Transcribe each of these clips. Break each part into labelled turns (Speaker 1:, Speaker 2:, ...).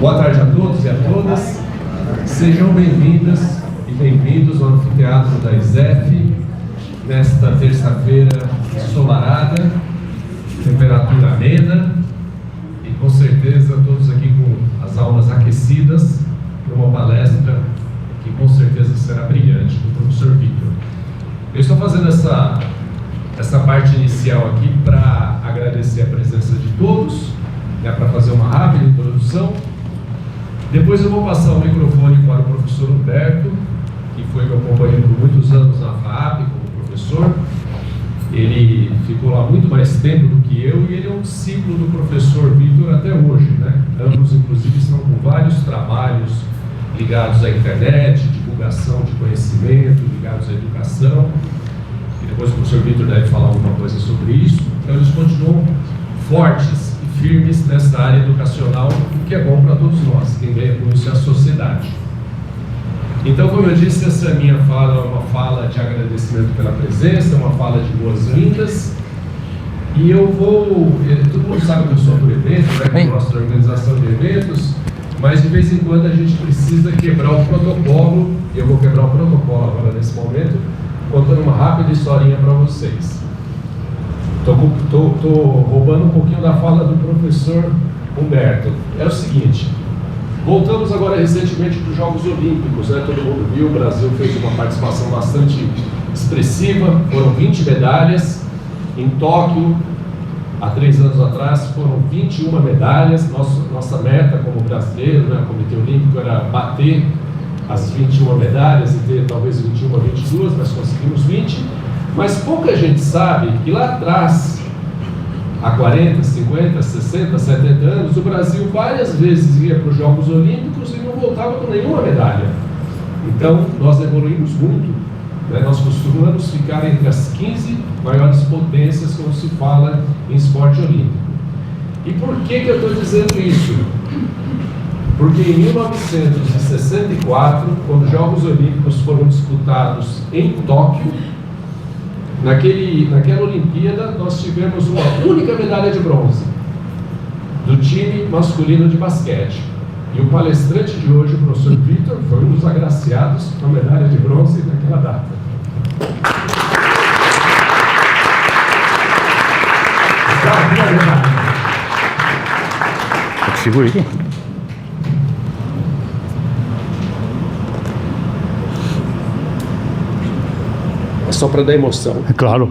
Speaker 1: Boa tarde a todos e a todas. Sejam bem-vindas e bem-vindos ao anfiteatro da ISEF nesta terça-feira ensolarada, temperatura amena e com certeza todos aqui com as almas aquecidas para uma palestra que com certeza será brilhante do professor Vitor. Eu estou fazendo essa parte inicial aqui para agradecer a presença de todos, para fazer uma rápida introdução. Depois eu vou passar o microfone para o professor Humberto, que foi meu companheiro por muitos anos na FAAP como professor. Ele ficou lá muito mais tempo do que eu e ele é um discípulo do professor Vitor até hoje, Ambos, inclusive, estão com vários trabalhos ligados à internet, divulgação de conhecimento, ligados à educação. E depois o professor Vitor deve falar alguma coisa sobre isso. Então eles continuam fortes e firmes nessa área educacional, o que é bom para todos nós, quem ganha com isso é a sociedade. Então, como eu disse, essa minha fala é uma fala de agradecimento pela presença, uma fala de boas-vindas. E eu vou... Todo mundo sabe que eu sou do evento, que eu gosto da organização de eventos, mas de vez em quando a gente precisa quebrar o protocolo, e eu vou quebrar o protocolo agora nesse momento, contando uma rápida historinha para vocês. Estou roubando um pouquinho da fala do professor Humberto. É o seguinte, voltamos agora recentemente dos Jogos Olímpicos, todo mundo viu, o Brasil fez uma participação bastante expressiva, foram 20 medalhas, em Tóquio, há 3 anos atrás, foram 21 medalhas, nossa meta como brasileiro, Comitê Olímpico, era bater as 21 medalhas e ter talvez 21, 22, mas conseguimos 20. Mas pouca gente sabe que lá atrás, há 40, 50, 60, 70 anos, o Brasil várias vezes ia para os Jogos Olímpicos e não voltava com nenhuma medalha. Então, nós evoluímos muito. Nós costumamos ficar entre as 15 maiores potências quando se fala em esporte olímpico. E por que eu estou dizendo isso? Porque em 1964, quando os Jogos Olímpicos foram disputados em Tóquio, naquela Olimpíada nós tivemos uma única medalha de bronze do time masculino de basquete. E o palestrante de hoje, o professor Vitor, foi um dos agraciados com a medalha de bronze naquela data.
Speaker 2: Segura aqui.
Speaker 1: É só para dar emoção.
Speaker 2: É claro.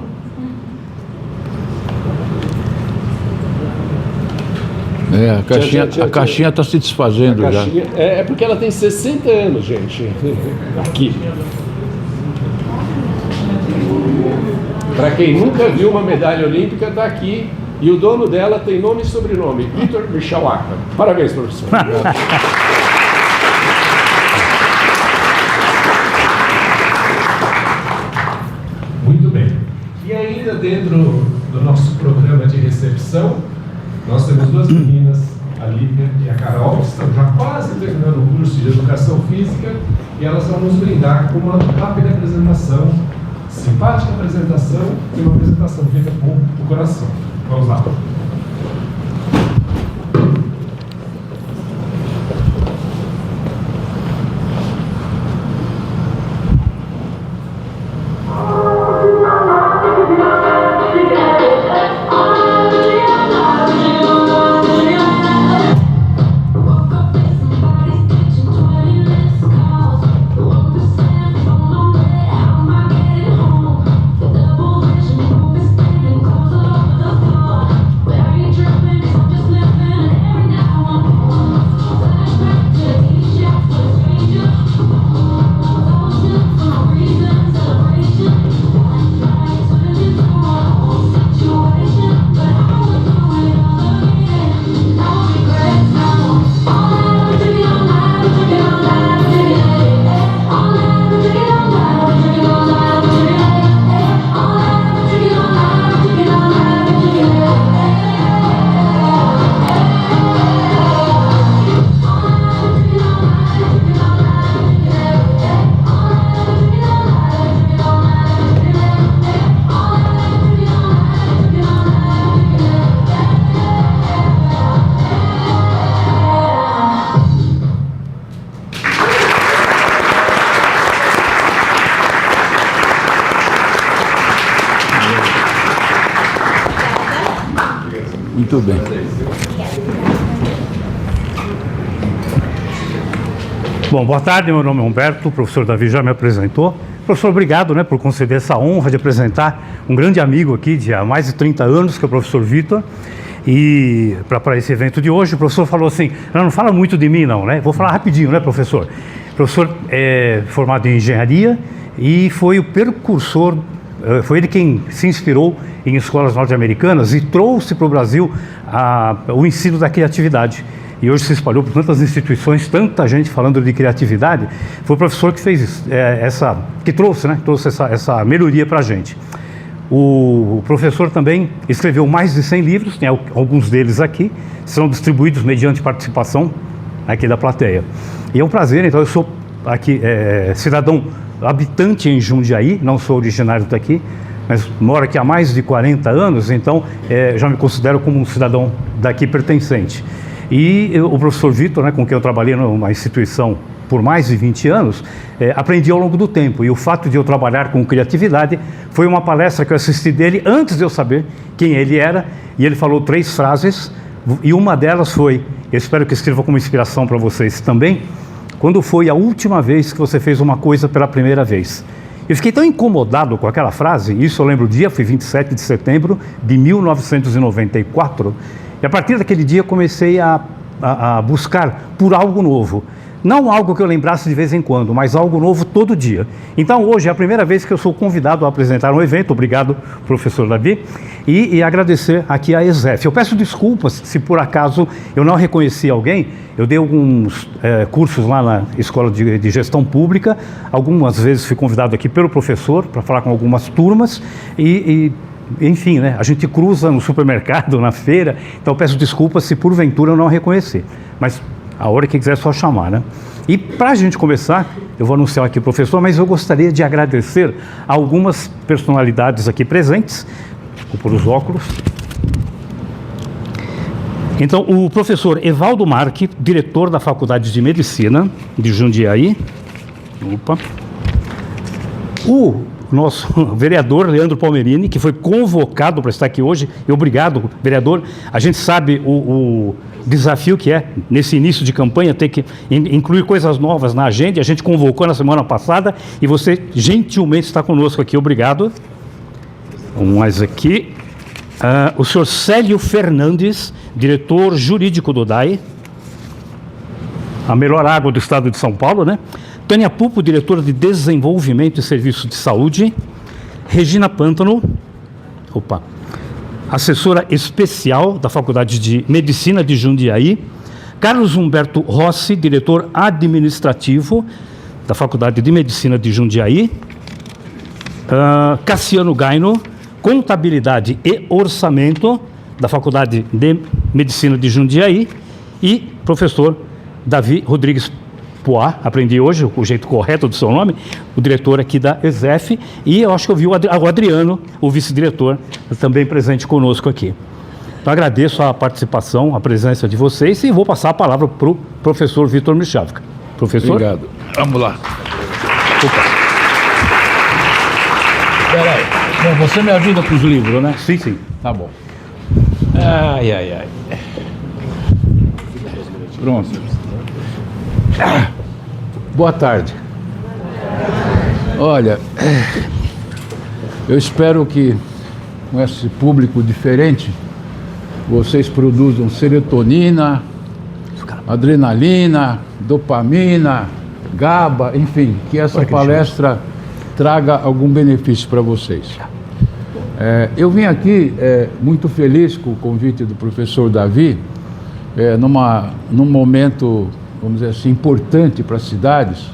Speaker 2: A caixinha está se desfazendo já.
Speaker 1: É porque ela tem 60 anos, gente. Aqui. Para quem nunca viu uma medalha olímpica, está aqui. E o dono dela tem nome e sobrenome, Vitor Michalaka. Parabéns, professor. Muito bem. E ainda dentro do nosso programa de recepção, nós temos 2 meninas, a Lívia e a Carol, que estão já quase terminando o curso de Educação Física, e elas vão nos brindar com uma rápida apresentação, simpática apresentação e uma apresentação feita com o coração. Vamos lá.
Speaker 2: Muito bem.
Speaker 3: Bom, boa tarde, meu nome é Humberto, o professor Davi já me apresentou. Professor, obrigado, por conceder essa honra de apresentar um grande amigo aqui de há mais de 30 anos, que é o professor Vitor. E para esse evento de hoje, o professor falou assim, não fala muito de mim não, né? Vou falar rapidinho, né, professor? O professor é formado em engenharia e foi o precursor, foi ele quem se inspirou em escolas norte-americanas e trouxe para o Brasil o ensino da criatividade. E hoje se espalhou por tantas instituições, tanta gente falando de criatividade. Foi o professor que fez que trouxe essa melhoria para a gente. O professor também escreveu mais de 100 livros, tem alguns deles aqui, são distribuídos mediante participação aqui da plateia. E é um prazer, então eu sou aqui cidadão habitante em Jundiaí, não sou originário daqui, mas moro aqui há mais de 40 anos, então já me considero como um cidadão daqui pertencente. E o professor Vitor, com quem eu trabalhei numa instituição por mais de 20 anos, aprendi ao longo do tempo. E o fato de eu trabalhar com criatividade foi uma palestra que eu assisti dele antes de eu saber quem ele era. E ele falou 3 frases, e uma delas foi, eu espero que escreva como inspiração para vocês também, quando foi a última vez que você fez uma coisa pela primeira vez. Eu fiquei tão incomodado com aquela frase, isso eu lembro o dia, foi 27 de setembro de 1994, e a partir daquele dia comecei a buscar por algo novo. Não algo que eu lembrasse de vez em quando, mas algo novo todo dia. Então hoje é a primeira vez que eu sou convidado a apresentar um evento, obrigado professor Davi, e agradecer aqui a ESEF. Eu peço desculpas se por acaso eu não reconheci alguém, eu dei alguns cursos lá na Escola de Gestão Pública, algumas vezes fui convidado aqui pelo professor para falar com algumas turmas enfim, a gente cruza no supermercado, na feira, então eu peço desculpas se porventura eu não reconhecer, mas a hora que quiser é só chamar, E para a gente começar, eu vou anunciar aqui o professor, mas eu gostaria de agradecer a algumas personalidades aqui presentes, vou pôr os óculos. Então, o professor Evaldo Marque, diretor da Faculdade de Medicina de Jundiaí, o nosso vereador Leandro Palmerini, que foi convocado para estar aqui hoje, e obrigado, vereador. A gente sabe o desafio que é, nesse início de campanha, ter que incluir coisas novas na agenda, e a gente convocou na semana passada, e você gentilmente está conosco aqui, obrigado. Vamos mais aqui. O senhor Célio Fernandes, diretor jurídico do DAE, a melhor água do estado de São Paulo, Tânia Pupo, diretora de Desenvolvimento e Serviços de Saúde. Regina Pântano, assessora especial da Faculdade de Medicina de Jundiaí. Carlos Humberto Rossi, diretor administrativo da Faculdade de Medicina de Jundiaí. Cassiano Gaino, Contabilidade e Orçamento da Faculdade de Medicina de Jundiaí. E professor Davi Rodrigues Poá, aprendi hoje o jeito correto do seu nome, o diretor aqui da ESEF, e eu acho que eu vi o Adriano, o vice-diretor, também presente conosco aqui. Então agradeço a participação, a presença de vocês, e vou passar a palavra para o professor Vitor Michalka. Professor?
Speaker 2: Obrigado. Vamos lá. Espera aí. Bom, você me ajuda com os livros, né?
Speaker 3: Sim, sim.
Speaker 2: Tá bom. Ai. Pronto. Boa tarde. Olha, eu espero que com esse público diferente vocês produzam serotonina, adrenalina, dopamina, GABA, enfim, que essa palestra traga algum benefício para vocês. Eu vim aqui muito feliz com o convite do professor Davi, num momento, vamos dizer assim, importante para as cidades,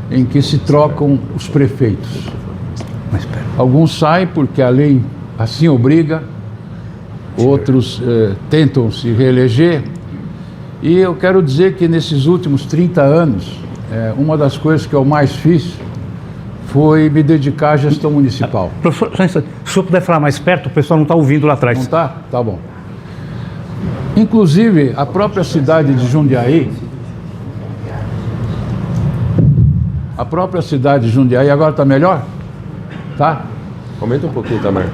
Speaker 2: em que se trocam os prefeitos. Alguns saem porque a lei assim obriga, outros tentam se reeleger, e eu quero dizer que nesses últimos 30 anos, uma das coisas que eu mais fiz foi me dedicar à gestão municipal.
Speaker 3: Professor, se o senhor puder falar mais perto, o pessoal não está ouvindo lá atrás.
Speaker 2: Não está? Tá bom. Inclusive, a própria cidade de Jundiaí, agora está melhor? Tá?
Speaker 1: Aumenta um pouquinho, Tamar.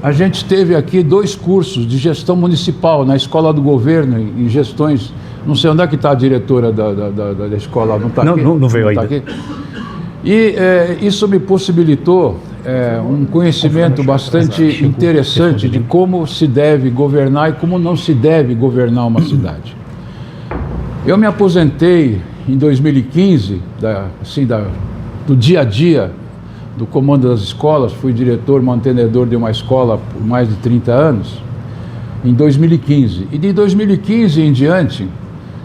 Speaker 2: a gente teve aqui 2 cursos de gestão municipal na Escola do Governo, em gestões. Não sei onde é que está a diretora da escola, não está aqui?
Speaker 3: Não veio ainda.
Speaker 2: Aqui. E isso me possibilitou um conhecimento bastante interessante de como se deve governar e como não se deve governar uma cidade. Eu me aposentei em 2015, do dia a dia do comando das escolas, fui diretor, mantenedor de uma escola por mais de 30 anos, em 2015. E de 2015 em diante,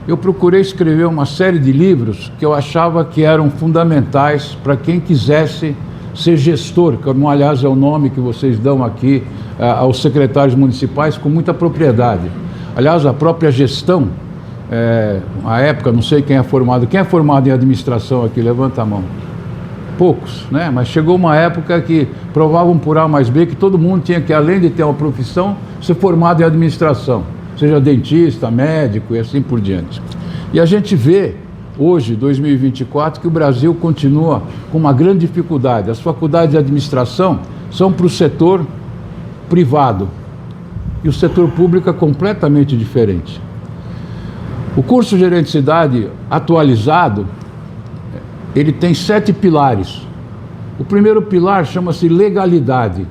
Speaker 2: eu procurei escrever uma série de livros que eu achava que eram fundamentais para quem quisesse ser gestor, como aliás é o nome que vocês dão aqui aos secretários municipais com muita propriedade. Aliás, a própria gestão, à época, não sei quem é formado em administração aqui, levanta a mão. Poucos, né? Mas chegou uma época que provavam por A mais B que todo mundo tinha que, além de ter uma profissão, ser formado em administração, seja dentista, médico e assim por diante. E a gente vê hoje, 2024, que o Brasil continua com uma grande dificuldade. As faculdades de administração são para o setor privado e o setor público é completamente diferente. O curso de Gerente de Cidade atualizado, ele tem 7 pilares. O primeiro pilar chama-se legalidade.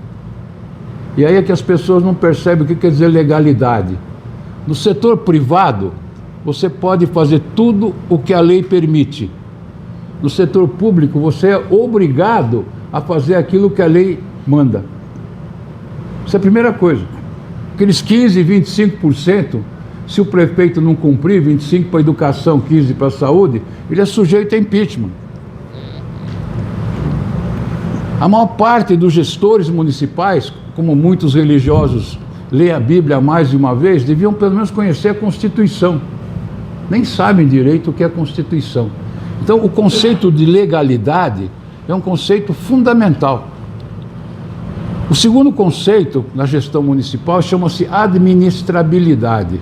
Speaker 2: E aí é que as pessoas não percebem o que quer dizer legalidade. No setor privado, você pode fazer tudo o que a lei permite. No setor público, você é obrigado a fazer aquilo que a lei manda. Essa é a primeira coisa. Aqueles 15%, 25%, se o prefeito não cumprir, 25% para a educação, 15% para a saúde, ele é sujeito a impeachment. A maior parte dos gestores municipais, como muitos religiosos leem a Bíblia mais de uma vez, deviam pelo menos conhecer a Constituição. Nem sabem direito o que é a Constituição. Então, o conceito de legalidade é um conceito fundamental. O segundo conceito na gestão municipal chama-se administrabilidade.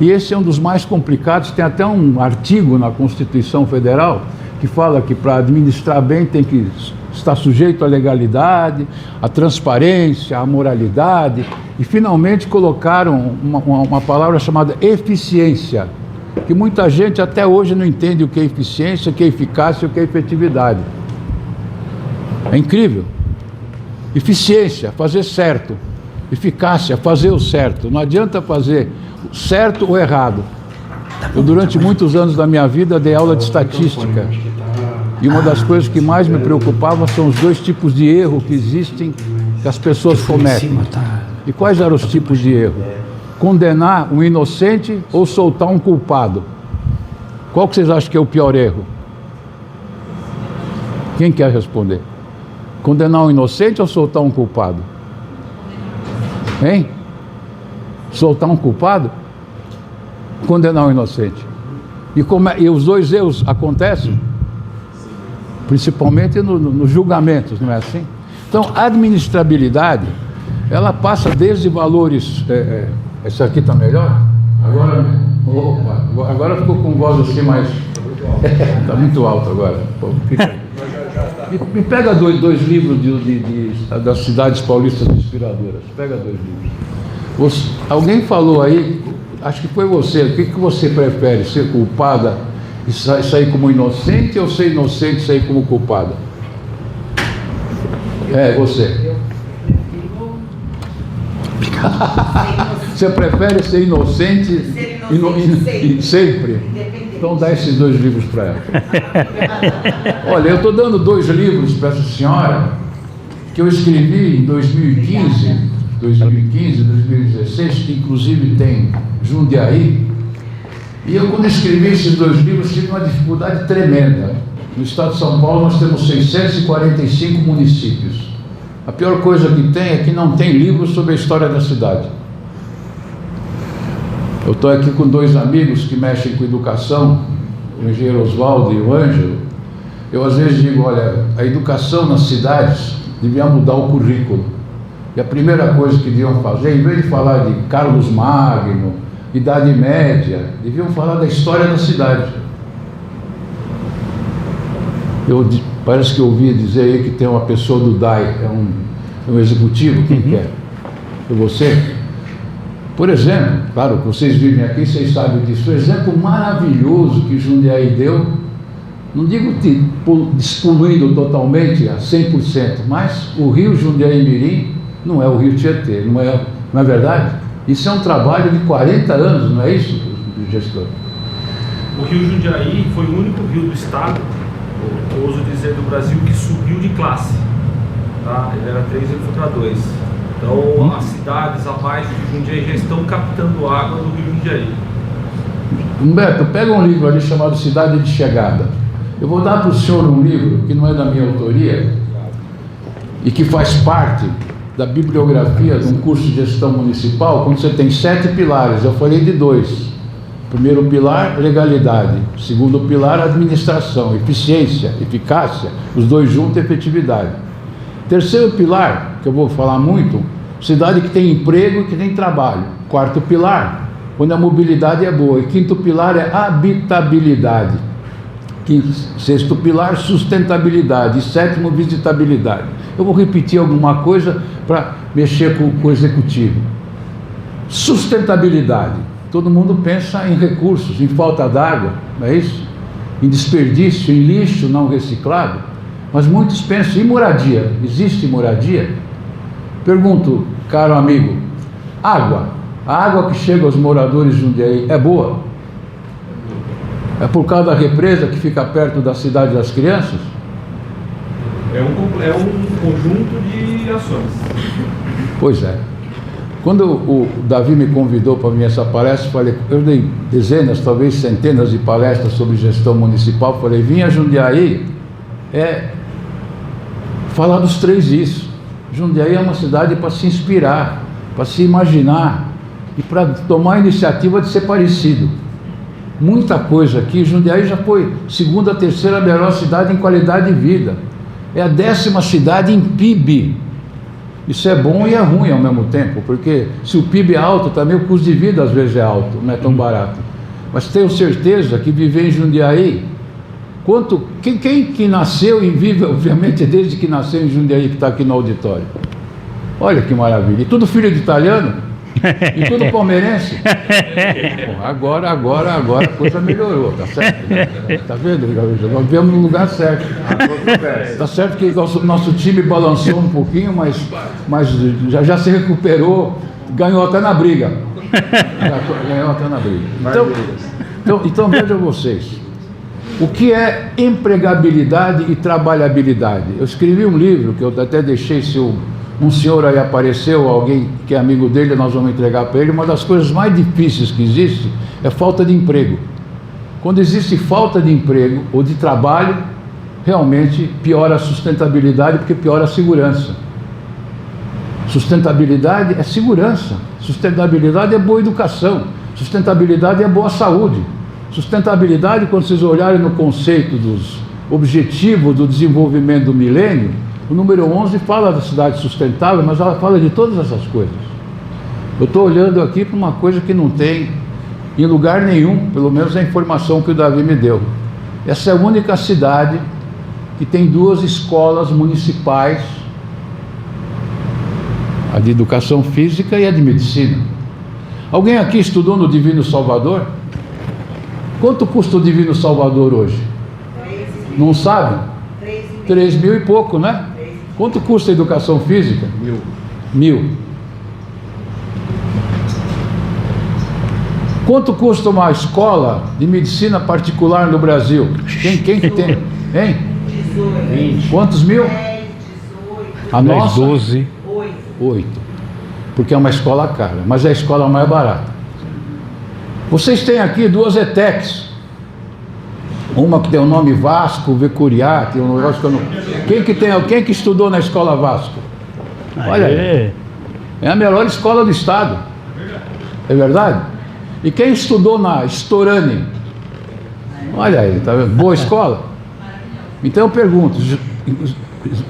Speaker 2: E esse é um dos mais complicados. Tem até um artigo na Constituição Federal que fala que para administrar bem tem que estar sujeito à legalidade, à transparência, à moralidade, e finalmente colocaram uma palavra chamada eficiência, que muita gente até hoje não entende o que é eficiência, o que é eficácia, o que é efetividade. É incrível. Eficiência, fazer certo. Eficácia, fazer o certo. Não adianta fazer certo ou errado. Eu, durante muitos anos da minha vida, dei aula de estatística. E uma das coisas que mais me preocupava são os 2 tipos de erro que existem, que as pessoas cometem. E quais eram os tipos de erro? Condenar um inocente ou soltar um culpado. Qual que vocês acham que é o pior erro? Quem quer responder? Condenar um inocente ou soltar um culpado? Hein? Soltar um culpado? Condenar um inocente. E os 2 erros acontecem? Principalmente nos julgamentos, não é assim? Então, a administrabilidade, ela passa desde valores... esse aqui está melhor? Agora ficou com voz assim, mas... Está muito alto agora. Pô, me pega dois livros das cidades paulistas inspiradoras. Pega 2 livros. Alguém falou aí, acho que foi você, o que você prefere, ser culpada e sair como inocente ou ser inocente e sair como culpada? Você. Você prefere ser inocente sempre? Então dá esses 2 livros para ela. Olha, eu estou dando 2 livros para essa senhora que eu escrevi em 2015, 2016, que inclusive tem Jundiaí. E eu, quando escrevi esses 2 livros, tive uma dificuldade tremenda. No estado de São Paulo nós temos 645 municípios. A pior coisa que tem é que não tem livros sobre a história da cidade. Eu estou aqui com 2 amigos que mexem com educação, o engenheiro Oswaldo e o Ângelo. Eu às vezes digo, olha, a educação nas cidades devia mudar o currículo. E a primeira coisa que deviam fazer, em vez de falar de Carlos Magno, Idade Média, deviam falar da história da cidade. Parece que eu ouvi dizer aí que tem uma pessoa do DAI, o executivo, quem quer? É você? Por exemplo, claro que vocês vivem aqui, vocês sabem disso, o exemplo maravilhoso que Jundiaí deu, não digo despoluindo totalmente a 100%, mas o rio Jundiaí-Mirim não é o rio Tietê, não é verdade? Isso é um trabalho de 40 anos, não é isso, gestor?
Speaker 4: O rio Jundiaí foi o único rio do estado, eu ouso dizer do Brasil, que subiu de classe. Tá? Ele era 3 e ele foi para 2. Então as cidades abaixo de Jundiaí já estão captando água do rio Jundiaí.
Speaker 2: Humberto, pega um livro ali chamado Cidade de Chegada. Eu vou dar para o senhor um livro que não é da minha autoria e que faz parte da bibliografia de um curso de gestão municipal, quando você tem 7 pilares. Eu falei de 2. Primeiro pilar, legalidade. Segundo pilar, administração, eficiência, eficácia. Os dois juntos, efetividade. Terceiro pilar, que eu vou falar muito, cidade que tem emprego e que tem trabalho. Quarto pilar, quando a mobilidade é boa. E quinto pilar é habitabilidade. Sexto pilar, sustentabilidade. E sétimo, visitabilidade. Eu vou repetir alguma coisa para mexer com o executivo. Sustentabilidade. Todo mundo pensa em recursos, em falta d'água, não é isso? Em desperdício, em lixo não reciclado. Mas muitos pensam em moradia. Existe moradia? Pergunto, caro amigo, água. A água que chega aos moradores de Jundiaí é boa? É por causa da represa que fica perto da cidade das crianças?
Speaker 4: É um conjunto de ações.
Speaker 2: Pois é. Quando o Davi me convidou para vir essa palestra, eu dei dezenas, talvez centenas de palestras sobre gestão municipal. Falei, vim a Jundiaí falar dos 3 isso. Jundiaí é uma cidade para se inspirar, para se imaginar e para tomar a iniciativa de ser parecido. Muita coisa aqui. Jundiaí já foi 2ª, 3ª melhor cidade em qualidade de vida. É a 10ª cidade em PIB. Isso é bom e é ruim ao mesmo tempo, porque se o PIB é alto, também o custo de vida às vezes é alto, não é tão barato. Mas tenho certeza que viver em Jundiaí, quem que nasceu e vive, obviamente, desde que nasceu em Jundiaí, que está aqui no auditório? Olha que maravilha. E tudo filho de italiano? E tudo palmeirense? Bom, agora a coisa melhorou, tá certo? Tá vendo? Nós viemos no lugar certo. Tá certo que nosso time balançou um pouquinho, mas já se recuperou, ganhou até na briga. Ganhou até na briga. Então vejam vocês. O que é empregabilidade e trabalhabilidade? Eu escrevi um livro que eu até deixei, se um senhor aí apareceu, alguém que é amigo dele, nós vamos entregar para ele. Uma das coisas mais difíceis que existe é falta de emprego. Quando existe falta de emprego ou de trabalho, realmente piora a sustentabilidade, porque piora a segurança. Sustentabilidade é segurança, sustentabilidade é boa educação, sustentabilidade é boa saúde. Sustentabilidade, quando vocês olharem no conceito dos objetivos do desenvolvimento do milênio, o número 11 fala da cidade sustentável, mas ela fala de todas essas coisas. Eu estou olhando aqui para uma coisa que não tem em lugar nenhum, pelo menos a informação que o Davi me deu. Essa é a única cidade que tem 2 escolas municipais, a de educação física e a de medicina. Alguém aqui estudou no Divino Salvador? Quanto custa o Divino Salvador hoje? Não sabe? 3 mil e pouco, né? Quanto custa a educação física? 1.000. Quanto custa uma escola de medicina particular no Brasil? Quem que tem? Hein? 20. Quantos mil?
Speaker 5: 10, 18.
Speaker 2: A nossa?
Speaker 3: 12.
Speaker 2: 8. Porque é uma escola cara, mas é a escola mais barata. Vocês têm aqui 2 ETECs. Uma que tem o nome Vasco, Vecuriá, tem um negócio que eu não... Quem que estudou na escola Vasco? Olha aí. É a melhor escola do estado. É verdade? E quem estudou na Storani? Olha aí, tá vendo? Boa escola? Então eu pergunto,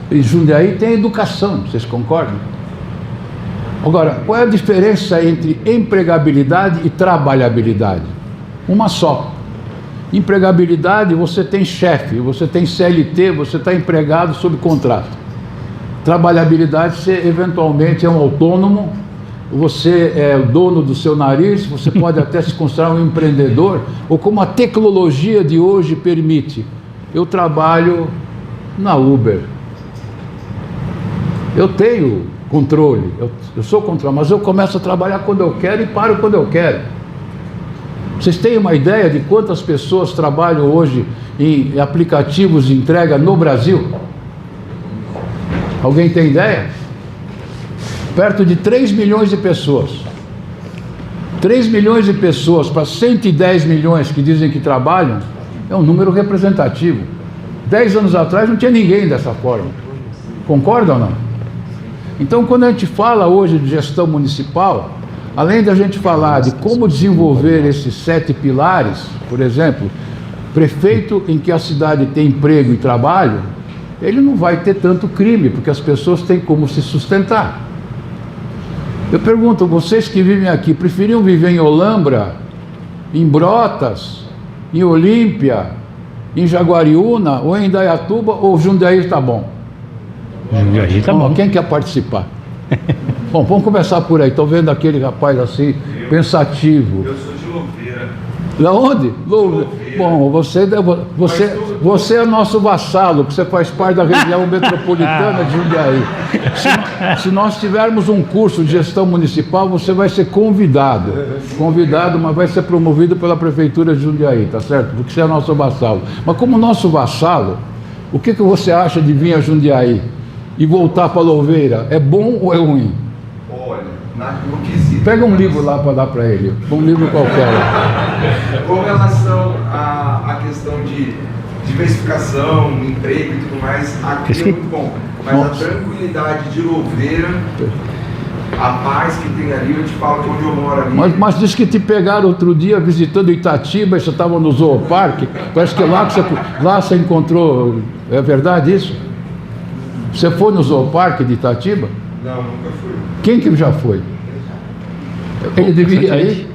Speaker 2: Jundiaí tem educação, vocês concordam? Agora, qual é a diferença entre empregabilidade e trabalhabilidade? Uma só. Empregabilidade, você tem chefe, você tem CLT, você está empregado sob contrato. Trabalhabilidade, você eventualmente é um autônomo, você é o dono do seu nariz, você pode até se considerar um empreendedor, ou como a tecnologia de hoje permite. Eu trabalho na Uber. Eu tenho controle, eu sou controle, mas eu começo a trabalhar quando eu quero e paro quando eu quero. Vocês têm uma ideia de quantas pessoas trabalham hoje em aplicativos de entrega no Brasil? Alguém tem ideia? Perto de 3 milhões de pessoas. 3 milhões de pessoas para 110 milhões que dizem que trabalham é um número representativo. 10 anos atrás não tinha ninguém dessa forma. Concorda ou não? Então, quando a gente fala hoje de gestão municipal, além da gente falar de como desenvolver esses 7 pilares, por exemplo, prefeito em que a cidade tem emprego e trabalho, ele não vai ter tanto crime, porque as pessoas têm como se sustentar. Eu pergunto, vocês que vivem aqui, preferiam viver em Olambra, em Brotas, em Olímpia, em Jaguariúna, ou em Indaiatuba, ou Jundiaí está bom?
Speaker 3: Jundiaí está bom.
Speaker 2: Quem quer participar? Bom, vamos começar por aí. Estou vendo aquele rapaz assim, pensativo.
Speaker 5: Eu sou de Louveira.
Speaker 2: Da onde? Louveira. Bom, você é nosso vassalo, que você faz parte da região metropolitana de Jundiaí. Se nós tivermos um curso de gestão municipal, você vai ser convidado. Convidado, mas vai ser promovido pela Prefeitura de Jundiaí, tá certo? Porque você é nosso vassalo. Mas como nosso vassalo, o que você acha de vir a Jundiaí e voltar para Louveira? É bom ou é ruim?
Speaker 5: Olha, no quesito...
Speaker 2: Pega um livro lá para dar para ele, um livro qualquer.
Speaker 5: Com relação à questão de diversificação, emprego e tudo mais, aqui é muito bom. Mas a tranquilidade de Louveira, a paz que tem ali, eu te falo que onde eu moro ali...
Speaker 2: Mas disse que te pegaram outro dia visitando Itatiba, e você estava no Zooparque, parece que lá você encontrou... É verdade isso? Você foi no Zooparque de Itatiba?
Speaker 5: Não, nunca fui.
Speaker 2: Quem que já foi? Ele deveria ir?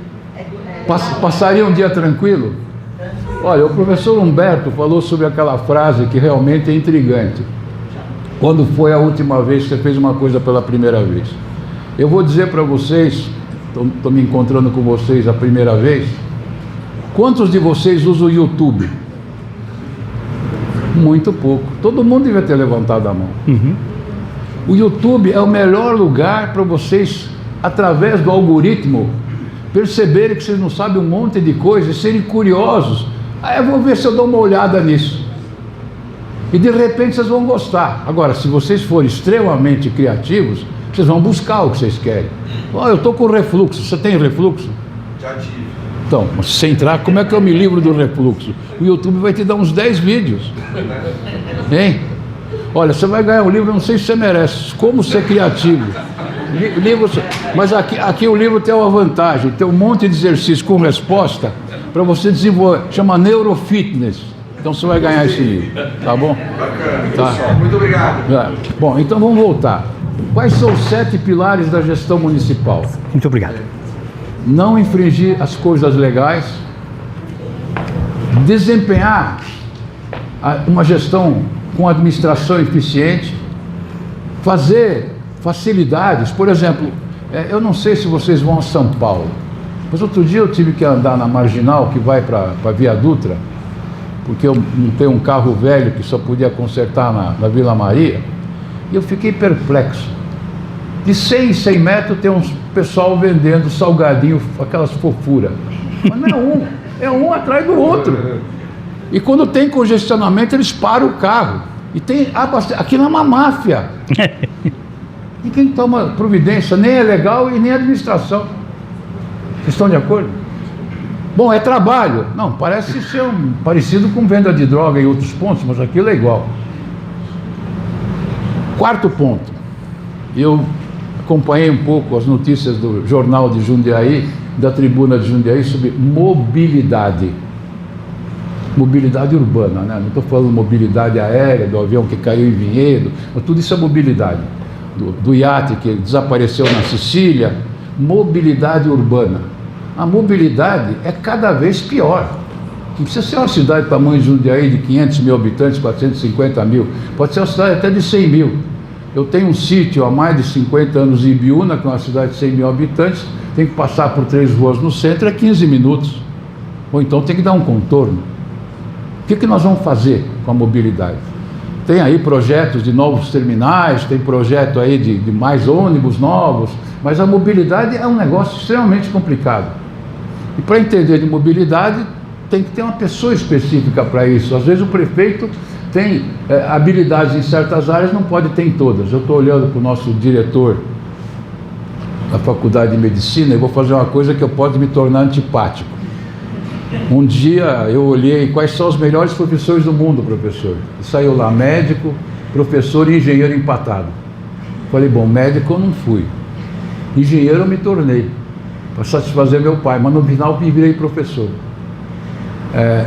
Speaker 2: Passaria um dia tranquilo? Olha, o professor Humberto falou sobre aquela frase que realmente é intrigante. Quando foi a última vez que você fez uma coisa pela primeira vez? Eu vou dizer para vocês, estou me encontrando com vocês a primeira vez, quantos de vocês usam o YouTube? Muito pouco. Todo mundo devia ter levantado a mão.
Speaker 3: Uhum.
Speaker 2: O YouTube é o melhor lugar para vocês, através do algoritmo, perceberem que vocês não sabem um monte de coisas, serem curiosos. Aí eu vou ver se eu dou uma olhada nisso. E de repente vocês vão gostar. Agora, se vocês forem extremamente criativos, vocês vão buscar o que vocês querem. Eu estou com refluxo. Você tem refluxo?
Speaker 5: Já tive.
Speaker 2: Então, mas se você entrar, como é que eu me livro do refluxo? O YouTube vai te dar uns 10 vídeos. Hein? Olha, você vai ganhar um livro, eu não sei se você merece. Como ser criativo. Mas aqui o livro tem uma vantagem. Tem um monte de exercício com resposta para você desenvolver. Chama Neurofitness. Então você vai ganhar esse livro. Tá bom?
Speaker 5: Bacana.
Speaker 2: Tá.
Speaker 5: Pessoal, muito obrigado.
Speaker 2: Bom, então vamos voltar. Quais são os 7 pilares da gestão municipal?
Speaker 3: Muito obrigado.
Speaker 2: Não infringir as coisas legais, desempenhar uma gestão com administração eficiente, fazer facilidades. Por exemplo, eu não sei se vocês vão a São Paulo, mas outro dia eu tive que andar na Marginal, que vai para a Via Dutra, porque eu não tenho um carro velho que só podia consertar na Vila Maria, e eu fiquei perplexo. De 100 em 100 metros tem um pessoal vendendo salgadinho, aquelas fofuras. Mas não é um atrás do outro. E quando tem congestionamento, eles param o carro. E tem aquilo é uma máfia. E quem toma providência nem é legal e nem a administração. Vocês estão de acordo? Bom, é trabalho. Não, parece ser parecido com venda de droga em outros pontos, mas aquilo é igual. 4º ponto. Eu acompanhei um pouco as notícias do Jornal de Jundiaí, da Tribuna de Jundiaí, sobre mobilidade. Mobilidade urbana, né? Não estou falando mobilidade aérea, do avião que caiu em Vinhedo, mas tudo isso é mobilidade. Do iate que desapareceu na Sicília, mobilidade urbana. A mobilidade é cada vez pior. Não precisa ser uma cidade do tamanho de Jundiaí, de 500 mil habitantes, 450 mil. Pode ser uma cidade até de 100 mil. eu tenho um sítio há mais de 50 anos em Ibiúna, que é uma cidade de 100 mil habitantes, tem que passar por 3 ruas no centro, é 15 minutos. Ou então tem que dar um contorno. O que nós vamos fazer com a mobilidade? Tem aí projetos de novos terminais, tem projeto aí de mais ônibus novos, mas a mobilidade é um negócio extremamente complicado. E para entender de mobilidade, tem que ter uma pessoa específica para isso. Às vezes o prefeito tem habilidades em certas áreas, não pode ter em todas. Eu estou olhando para o nosso diretor da Faculdade de Medicina e vou fazer uma coisa que eu posso me tornar antipático. Um dia eu olhei quais são os melhores professores do mundo, professor. E saiu lá médico, professor e engenheiro empatado. Falei, bom, médico eu não fui. Engenheiro eu me tornei, para satisfazer meu pai, mas no final me virei professor.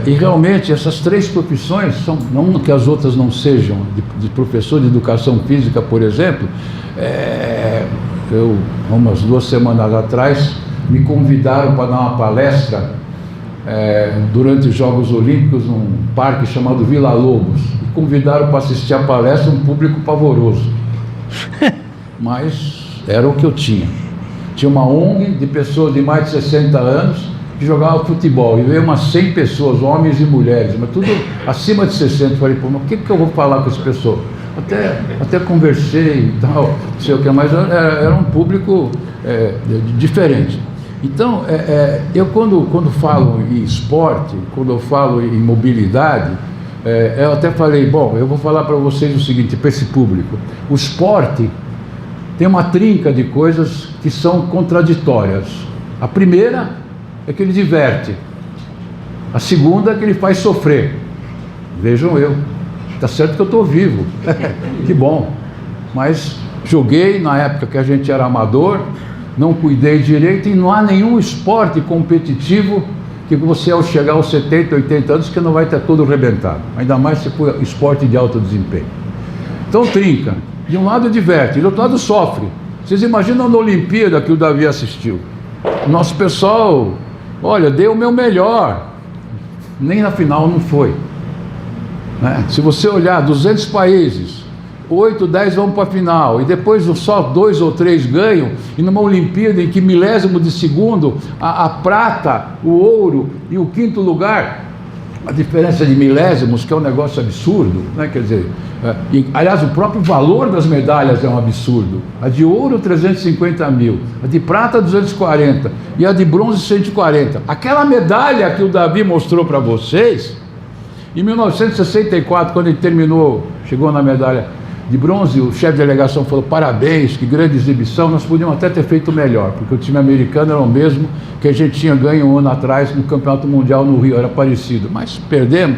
Speaker 2: E realmente essas 3 profissões, não que as outras não sejam, de professor de educação física, por exemplo, umas 2 semanas atrás, me convidaram para dar uma palestra durante os Jogos Olímpicos num parque chamado Vila Lobos. Me convidaram para assistir a palestra, um público pavoroso. Mas era o que eu tinha. Tinha uma ONG de pessoas de mais de 60 anos que jogavam futebol. E veio umas 100 pessoas, homens e mulheres, mas tudo acima de 60. Falei, pô, mas o que eu vou falar com esse pessoal? Até conversei e tal, não sei o que, mas era um público diferente. Então, eu quando falo em esporte, quando eu falo em mobilidade, eu até falei, bom, eu vou falar para vocês o seguinte, para esse público. O esporte tem uma trinca de coisas que são contraditórias. A primeira é que ele diverte. A segunda é que ele faz sofrer. Vejam eu. Está certo que eu estou vivo. Que bom. Mas joguei na época que a gente era amador, não cuidei direito e não há nenhum esporte competitivo que você, ao chegar aos 70, 80 anos, que não vai ter todo arrebentado. Ainda mais se for esporte de alto desempenho. Então trinca. De um lado diverte, do outro lado sofre. Vocês imaginam na Olimpíada que o Davi assistiu? Nosso pessoal, olha, deu o meu melhor. Nem na final não foi. Né? Se você olhar 200 países, 8, 10 vão para a final, e depois só 2 ou 3 ganham, e numa Olimpíada em que milésimo de segundo, a prata, o ouro e o 5º lugar, a diferença de milésimos, que é um negócio absurdo, né? Quer dizer, aliás, o próprio valor das medalhas é um absurdo. A de ouro, 350 mil, a de prata, 240, e a de bronze, 140. Aquela medalha que o Davi mostrou para vocês, em 1964, quando ele terminou, chegou na medalha de bronze, o chefe de delegação falou, parabéns, que grande exibição, nós podíamos até ter feito melhor, porque o time americano era o mesmo que a gente tinha ganho um ano atrás no Campeonato Mundial no Rio, era parecido, mas perdemos.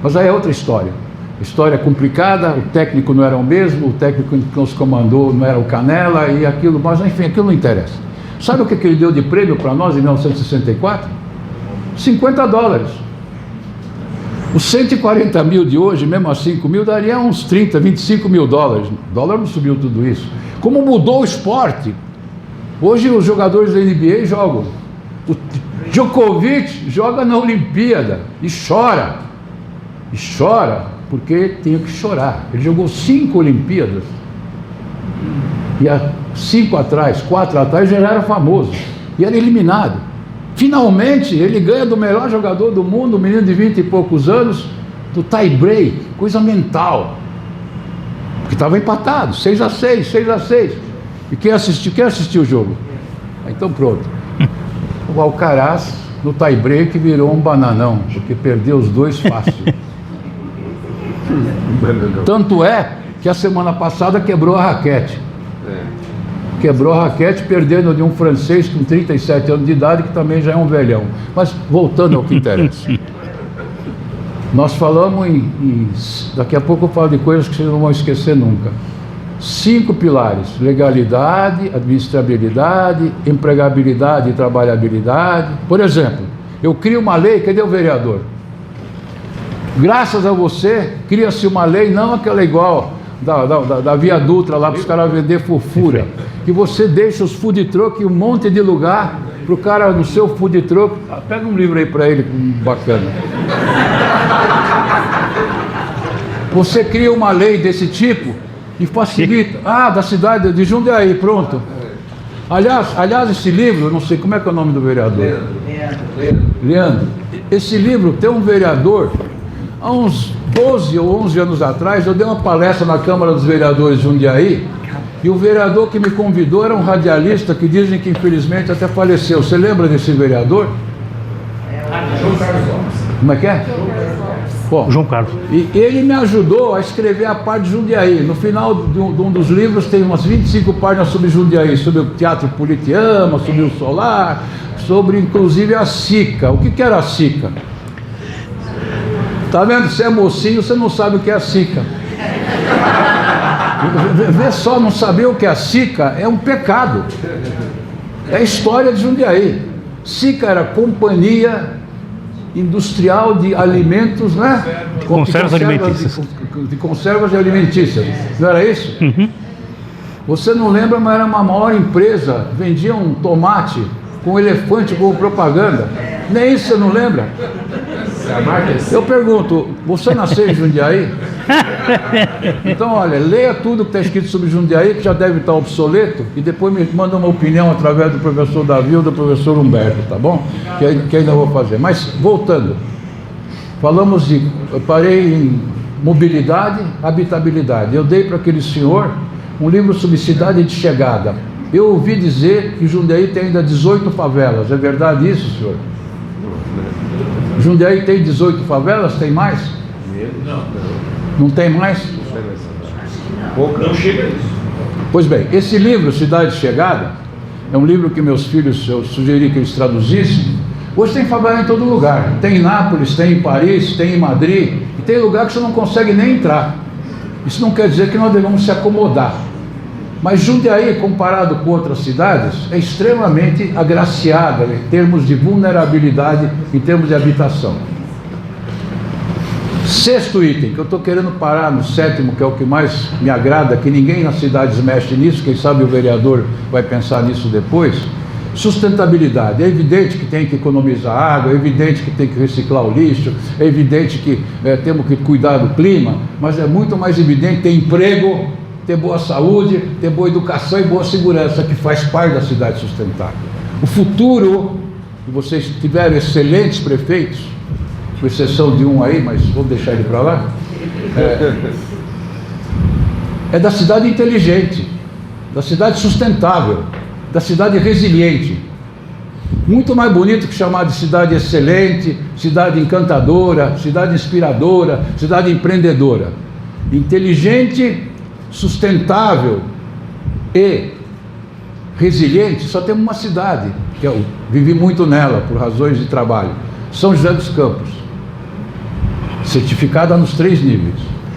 Speaker 2: Mas aí é outra história. História complicada, o técnico não era o mesmo, o técnico que nos comandou não era o Canella e aquilo, mas enfim, aquilo não interessa. Sabe o que ele deu de prêmio para nós em 1964? $50. Os 140 mil de hoje, mesmo a 5 mil, daria uns 30, 25 mil dólares. O dólar não subiu tudo isso. Como mudou o esporte? Hoje os jogadores da NBA jogam. O Djokovic joga na Olimpíada e chora. E chora porque tinha que chorar. Ele jogou 5 Olimpíadas. E há 5 atrás, 4 atrás, já era famoso. E era eliminado. Finalmente, ele ganha do melhor jogador do mundo, um menino de 20 e poucos anos, do tie break, coisa mental. Porque estava empatado, 6-6, 6-6. E quem assistiu o jogo? Então pronto. O Alcaraz, no tie break, virou um bananão, porque perdeu os 2 fácil. Tanto é que a semana passada quebrou a raquete. Quebrou a raquete, perdendo de um francês com 37 anos de idade, que também já é um velhão. Mas voltando ao que interessa. Nós falamos daqui a pouco eu falo de coisas que vocês não vão esquecer nunca. 5 pilares: legalidade, administrabilidade, empregabilidade e trabalhabilidade. Por exemplo, eu crio uma lei, cadê o vereador? Graças a você, cria-se uma lei, não aquela igual da Via Dutra lá para os caras vender fofura, que você deixa os food truck em um monte de lugar para o cara no seu food truck. Pega um livro aí para ele, bacana. Você cria uma lei desse tipo E facilita. Da cidade de Jundiaí, pronto. Aliás, esse livro, eu não sei como é que é o nome do vereador. Leandro. Esse livro tem um vereador, há uns 12 ou 11 anos atrás, eu dei uma palestra na Câmara dos Vereadores de Jundiaí, e o vereador que me convidou era um radialista que dizem que infelizmente até faleceu. Você lembra desse vereador?
Speaker 5: João Carlos Lopes.
Speaker 2: Como é que é? Bom,
Speaker 3: João Carlos.
Speaker 2: E ele me ajudou a escrever a parte de Jundiaí. No final de um dos livros tem umas 25 páginas sobre Jundiaí, sobre o Teatro Politeama, sobre o Solar, sobre inclusive a Sica. O que era a Sica? Tá vendo? Você é mocinho, você não sabe o que é a Sica. Vê só, não saber o que é a Sica é um pecado. É a história de Jundiaí. Sica era Companhia Industrial de Alimentos, né?
Speaker 3: Conservas alimentícias.
Speaker 2: De conservas alimentícias. Não era isso?
Speaker 3: Uhum.
Speaker 2: Você não lembra, mas era uma maior empresa. Vendia um tomate com elefante como propaganda. Nem isso você não lembra? Eu pergunto, você nasceu em Jundiaí? Então, olha, leia tudo que está escrito sobre Jundiaí, que já deve estar obsoleto, e depois me manda uma opinião através do professor Davi ou do professor Humberto, tá bom? Que ainda vou fazer. Mas, voltando, eu parei em mobilidade, habitabilidade. Eu dei para aquele senhor um livro sobre cidade de chegada. Eu ouvi dizer que Jundiaí tem ainda 18 favelas. É verdade isso, senhor? Jundiaí tem 18 favelas? Tem mais? Não tem mais?
Speaker 4: Não chega a isso.
Speaker 2: Pois bem, esse livro, Cidade de Chegada, é um livro que meus filhos, eu sugeri que eles traduzissem. Hoje tem favela em todo lugar. Tem em Nápoles, tem em Paris, tem em Madrid, e tem lugar que você não consegue nem entrar. Isso não quer dizer que nós devemos se acomodar. Mas Jundiaí, comparado com outras cidades, é extremamente agraciada em termos de vulnerabilidade, em termos de habitação. Sexto item, que eu estou querendo parar no sétimo, que é o que mais me agrada, que ninguém nas cidades mexe nisso, quem sabe o vereador vai pensar nisso depois. Sustentabilidade. É evidente que tem que economizar água, é evidente que tem que reciclar o lixo, é evidente que temos que cuidar do clima, mas é muito mais evidente ter emprego, ter boa saúde, ter boa educação e boa segurança, que faz parte da cidade sustentável. O futuro, se vocês tiverem excelentes prefeitos, com exceção de um aí, mas vou deixar ele para lá, é da cidade inteligente, da cidade sustentável, da cidade resiliente. Muito mais bonito que chamar de cidade excelente, cidade encantadora, cidade inspiradora, cidade empreendedora. Inteligente, sustentável e resiliente, só temos uma cidade, que eu vivi muito nela por razões de trabalho, São José dos Campos, certificada nos 3 níveis.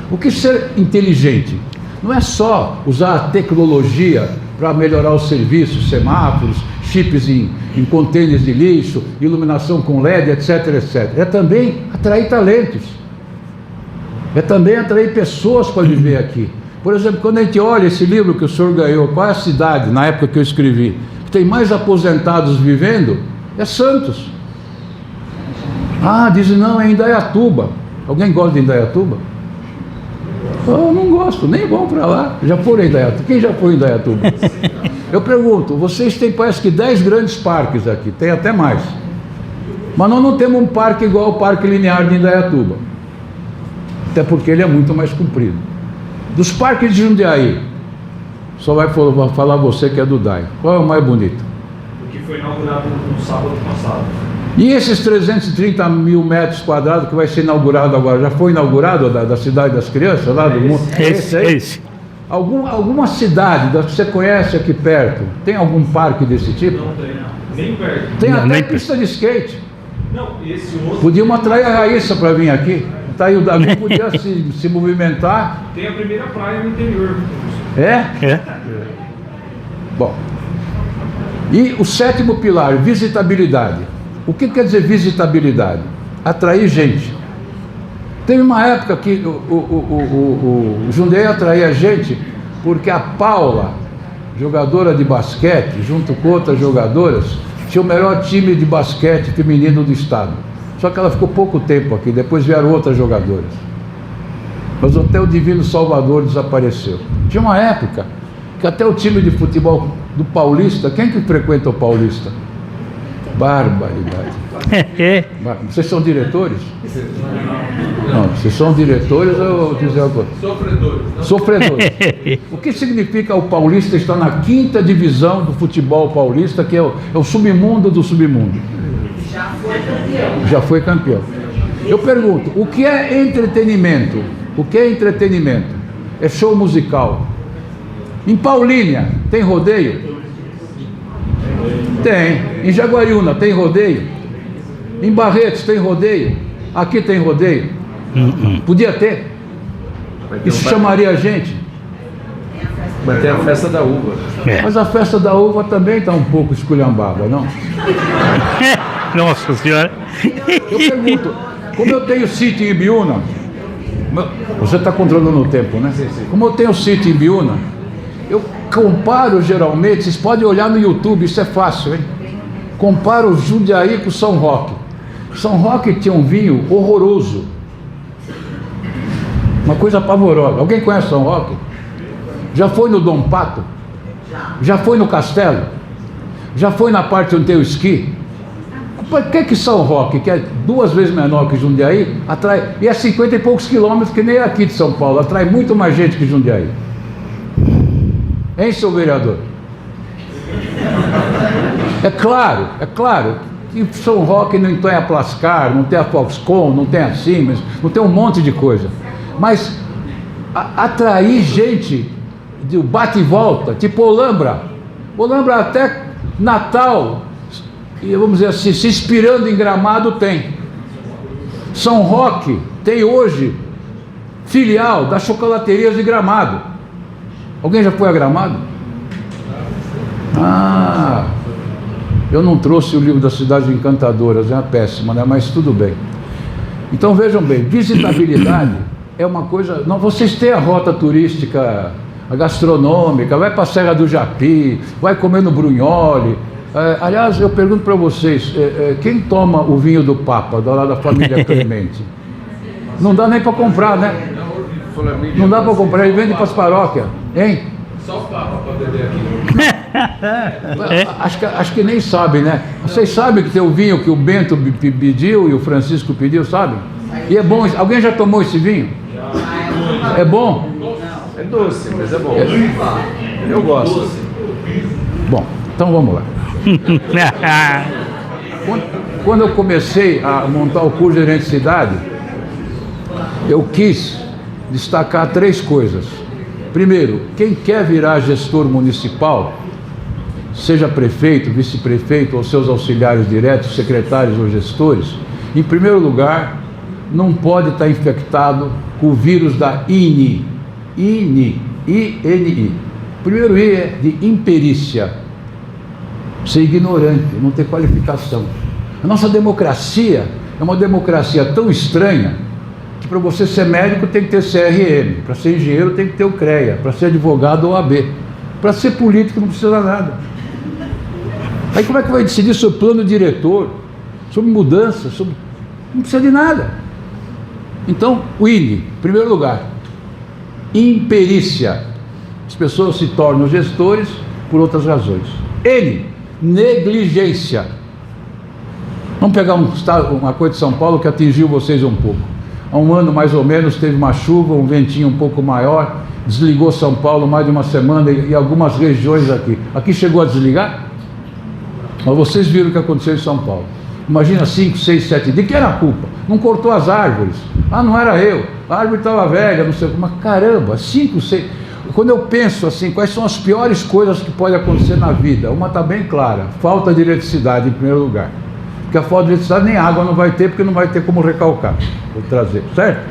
Speaker 2: O que é ser inteligente? Não é só usar a tecnologia para melhorar os serviços, semáforos, chips em contêineres de lixo, iluminação com LED, etc, etc. É também atrair talentos, é também atrair pessoas para viver aqui. Por exemplo, quando a gente olha esse livro que o senhor ganhou, qual é a cidade, na época que eu escrevi, que tem mais aposentados vivendo? É Santos. Dizem, não, é Indaiatuba. Alguém gosta de Indaiatuba? Eu não gosto, nem vão para lá. Já foram em Indaiatuba? Quem já foi em Indaiatuba? Eu pergunto, vocês têm, parece que 10 grandes parques aqui, tem até mais. Mas nós não temos um parque igual ao Parque Linear de Indaiatuba. Até porque ele é muito mais comprido. Dos parques de Jundiaí, só vai falar você que é do DAI. Qual é o mais bonito?
Speaker 4: O que foi inaugurado no sábado passado.
Speaker 2: E esses 330 mil metros quadrados que vai ser inaugurado agora, já foi inaugurado da Cidade das Crianças? Lá do mundo?
Speaker 3: Esse.
Speaker 2: Alguma cidade que você conhece aqui perto, tem algum parque desse tipo?
Speaker 4: Não tem, não. Nem perto.
Speaker 2: Tem até pista de skate.
Speaker 4: Não, esse outro...
Speaker 2: Podíamos atrair a Raíssa para vir aqui. Tá aí, o Davi podia se movimentar.
Speaker 4: Tem a primeira praia no interior.
Speaker 2: É? Bom. E o 7º pilar, visitabilidade. O que quer dizer visitabilidade? Atrair gente. Teve uma época que o Jundiaí atraía gente porque a Paula, jogadora de basquete, junto com outras jogadoras, tinha o melhor time de basquete feminino do estado. Só que ela ficou pouco tempo aqui, depois vieram outras jogadoras. Mas até o Divino Salvador desapareceu. Tinha uma época que até o time de futebol do Paulista, quem que frequenta o Paulista? Barbaridade. Vocês são diretores? Não, vocês são diretores, eu vou dizer uma coisa.
Speaker 1: Sofredores.
Speaker 2: Sofredores. O que significa o Paulista estar na 5ª divisão do futebol paulista, que é o submundo do submundo? Já foi campeão. Eu pergunto, o que é entretenimento? O que é entretenimento? É show musical. Em Paulínia, tem rodeio? Tem. Em Jaguariúna, tem rodeio? Em Barretos, tem rodeio? Aqui tem rodeio? Podia ter. Isso chamaria a gente.
Speaker 1: Mas tem a festa da uva.
Speaker 2: Mas a festa da uva também está um pouco esculhambada, não?
Speaker 3: Nossa Senhora.
Speaker 2: Eu pergunto, como eu tenho sítio em Ibiúna, você está controlando o tempo, né?
Speaker 1: Sim.
Speaker 2: Como eu tenho sítio em Ibiúna, eu comparo geralmente, vocês podem olhar no YouTube, isso é fácil, hein? Comparo o Jundiaí com o São Roque. São Roque tinha um vinho horroroso. Uma coisa pavorosa. Alguém conhece São Roque? Já foi no Dom Pato? Já foi no Castelo? Já foi na parte onde tem o esqui? Por que São Roque, que é 2 vezes menor que Jundiaí, atrai, e é 50 e poucos quilômetros, que nem aqui de São Paulo, atrai muito mais gente que Jundiaí? Hein, seu vereador? É claro que São Roque não tem a Plascar, não tem a Foxconn, não tem a Siemens, não tem um monte de coisa. Mas atrair gente de bate e volta, tipo Olambra até Natal, e vamos dizer assim, se inspirando em Gramado, tem. São Roque tem hoje filial das chocolaterias de Gramado. Alguém já foi a Gramado? Eu não trouxe o livro das Cidades Encantadoras, é uma péssima, né? Mas tudo bem. Então vejam bem, visitabilidade é uma coisa... Não, vocês têm a rota turística, a gastronômica, vai para a Serra do Japi, vai comer no Brunholi. Aliás, eu pergunto para vocês, quem toma o vinho do Papa, lá da família Clemente? Não dá nem para comprar, né? Não dá para comprar, ele vende para as paróquias, hein?
Speaker 1: Só o Papa para beber aqui.
Speaker 2: Acho que nem sabem, né? Vocês sabem que tem o vinho que o Bento pediu e o Francisco pediu, sabe? E é bom. Alguém já tomou esse vinho? É bom?
Speaker 1: É doce, mas é bom. Eu gosto.
Speaker 2: Bom, então vamos lá. Quando eu comecei a montar o curso de gerente de cidade, eu quis destacar 3 coisas. Primeiro, quem quer virar gestor municipal, seja prefeito, vice-prefeito ou seus auxiliares diretos, secretários ou gestores, em primeiro lugar, não pode estar infectado com o vírus da INI. I-N-I. Primeiro I é de imperícia. Ser ignorante, não ter qualificação. A nossa democracia é uma democracia tão estranha que para você ser médico tem que ter CRM, para ser engenheiro tem que ter o CREA, para ser advogado OAB, para ser político não precisa nada. Aí como é que vai decidir sobre plano diretor, sobre mudança, não precisa de nada. Então, o INE, em primeiro lugar, imperícia. As pessoas se tornam gestores por outras razões. N, negligência. Vamos pegar uma coisa de São Paulo que atingiu vocês um pouco. Há um ano mais ou menos teve uma chuva, um ventinho um pouco maior, desligou São Paulo mais de uma semana e algumas regiões aqui. Aqui chegou a desligar? Mas vocês viram o que aconteceu em São Paulo. Imagina 5, 6, 7 dias. De que era a culpa? Não cortou as árvores. Não era eu. A árvore estava velha, não sei o que. Mas caramba, 5, 6... Quando eu penso assim, quais são as piores coisas que podem acontecer na vida? Uma está bem clara. Falta de eletricidade em primeiro lugar. Porque a falta de eletricidade nem água não vai ter, porque não vai ter como recalcar. Vou trazer, certo?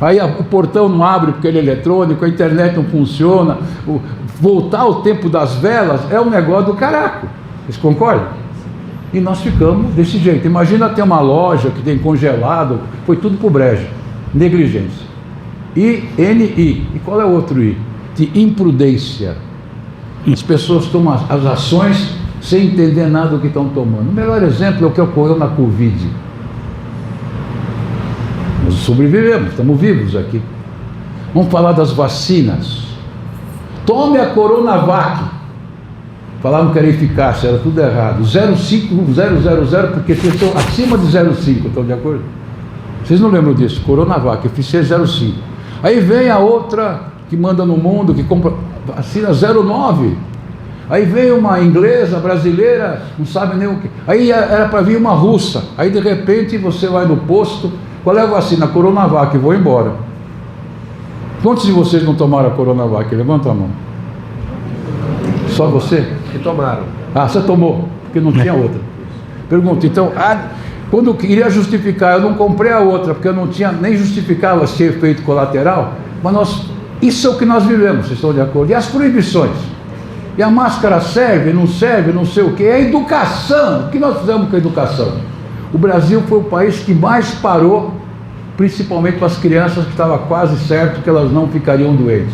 Speaker 2: Aí o portão não abre porque ele é eletrônico, a internet não funciona. Voltar ao tempo das velas é um negócio do caraco. Vocês concordam? E nós ficamos desse jeito. Imagina ter uma loja que tem congelado, foi tudo pro brejo. Negligência. I-N-I. E qual é o outro I? De imprudência. As pessoas tomam as ações sem entender nada do que estão tomando. O melhor exemplo é o que ocorreu na Covid. Nós sobrevivemos, estamos vivos aqui. Vamos falar das vacinas. Tome a Coronavac. Falavam que era eficácia, era tudo errado. 0,5000, porque vocês estão acima de 0,5, estão de acordo? Vocês não lembram disso? Coronavac, eficiência 0,5. Aí vem a outra que manda no mundo, que compra vacina 0,9. Aí vem uma inglesa, brasileira, não sabe nem o que. Aí era para vir uma russa. Aí de repente você vai no posto, qual é a vacina? Coronavac, vou embora. Quantos de vocês não tomaram a Coronavac? Levanta a mão. Só você?
Speaker 1: Que tomaram.
Speaker 2: Ah, você tomou, porque não tinha outra. Pergunta, então, quando eu queria justificar, eu não comprei a outra, porque eu não tinha, nem justificava se tinha efeito colateral, mas isso é o que nós vivemos, vocês estão de acordo? E as proibições? E a máscara serve, não sei o quê? É a educação. O que nós fizemos com a educação? O Brasil foi o país que mais parou, principalmente para as crianças, que estava quase certo que elas não ficariam doentes.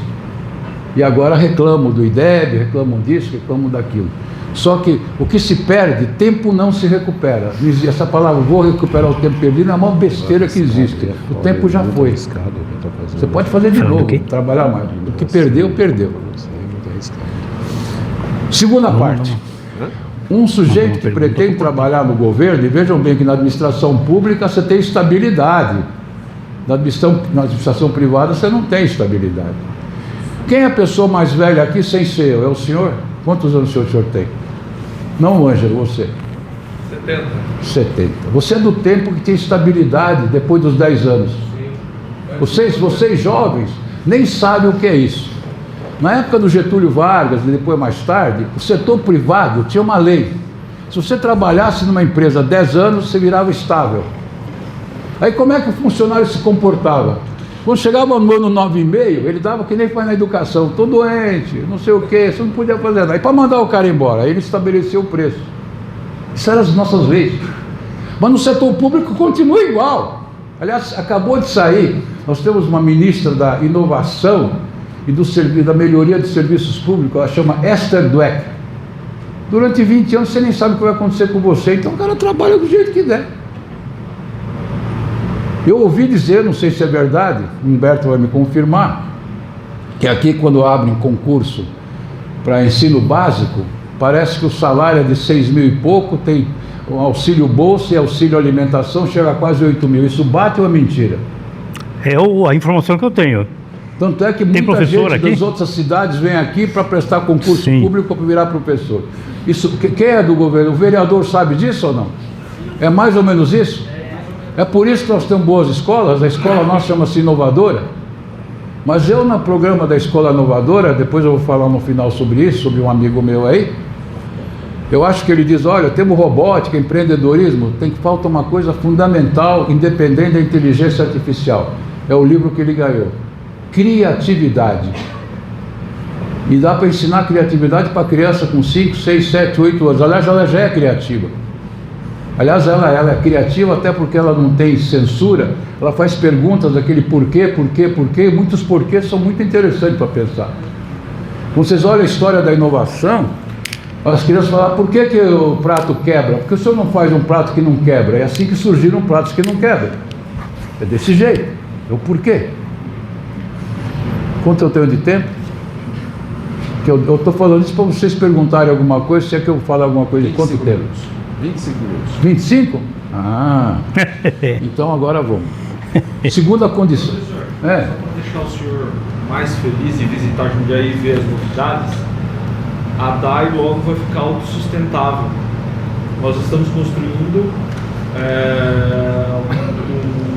Speaker 2: E agora reclamam do IDEB, reclamam disso, reclamam daquilo. Só que o que se perde, tempo não se recupera. Essa palavra, vou recuperar o tempo perdido, é a maior besteira que existe. O tempo já foi. Você pode fazer de novo, trabalhar mais. O que perdeu, perdeu. Segunda parte. Um sujeito que pretende trabalhar no governo, e vejam bem que na administração pública você tem estabilidade. Na administração privada você não tem estabilidade. Quem é a pessoa mais velha aqui sem ser eu? É o senhor? Quantos anos o senhor tem? Não, Ângelo, você?
Speaker 1: 70.
Speaker 2: 70. Você é do tempo que tem estabilidade depois dos 10 anos. Vocês jovens nem sabem o que é isso. Na época do Getúlio Vargas e depois mais tarde, o setor privado tinha uma lei. Se você trabalhasse numa empresa 10 anos, você virava estável. Aí como é que o funcionário se comportava? Quando chegava no ano 9,5, ele dava que nem faz na educação, estou doente, não sei o que, você não podia fazer nada. E para mandar o cara embora, aí ele estabeleceu o preço. Isso eram as nossas leis. Mas no setor público continua igual. Aliás, acabou de sair, nós temos uma ministra da Inovação e da Melhoria de Serviços Públicos, ela chama Esther Dweck. Durante 20 anos você nem sabe o que vai acontecer com você, então o cara trabalha do jeito que der. Eu ouvi dizer, não sei se é verdade, o Humberto vai me confirmar, que aqui quando abrem concurso para ensino básico, parece que o salário é de 6 mil e pouco, tem o auxílio bolsa e auxílio alimentação, chega a quase 8 mil. Isso bate ou é mentira?
Speaker 3: É a informação que eu tenho.
Speaker 2: Tanto é que muita gente das outras cidades vem aqui para prestar concurso público para virar professor. Isso, quem é do governo? O vereador sabe disso ou não? É mais ou menos isso? É por isso que nós temos boas escolas, a escola nossa chama-se Inovadora. Mas eu, no programa da Escola Inovadora, depois eu vou falar no final sobre isso, sobre um amigo meu aí, eu acho que ele diz, olha, temos robótica, empreendedorismo, falta uma coisa fundamental, independente da inteligência artificial. É o livro que ele ganhou. Criatividade. E dá para ensinar criatividade para criança com 5, 6, 7, 8 anos. Aliás, ela já é criativa. Aliás, ela é criativa até porque ela não tem censura, ela faz perguntas daquele porquê, muitos porquês são muito interessantes para pensar. Quando vocês olham a história da inovação, as crianças falam, por que o prato quebra? Porque o senhor não faz um prato que não quebra, é assim que surgiram pratos que não quebram. É desse jeito, é o porquê. Quanto eu tenho de tempo? Que eu estou falando isso para vocês perguntarem alguma coisa, se é que eu falo alguma coisa, quanto tempo?
Speaker 1: 25 minutos.
Speaker 2: 25? Ah, então agora vamos. Segunda condição.
Speaker 4: Para deixar o senhor mais feliz de visitar Jundiaí e ver as novidades, a DAI logo vai ficar autossustentável. Nós estamos construindo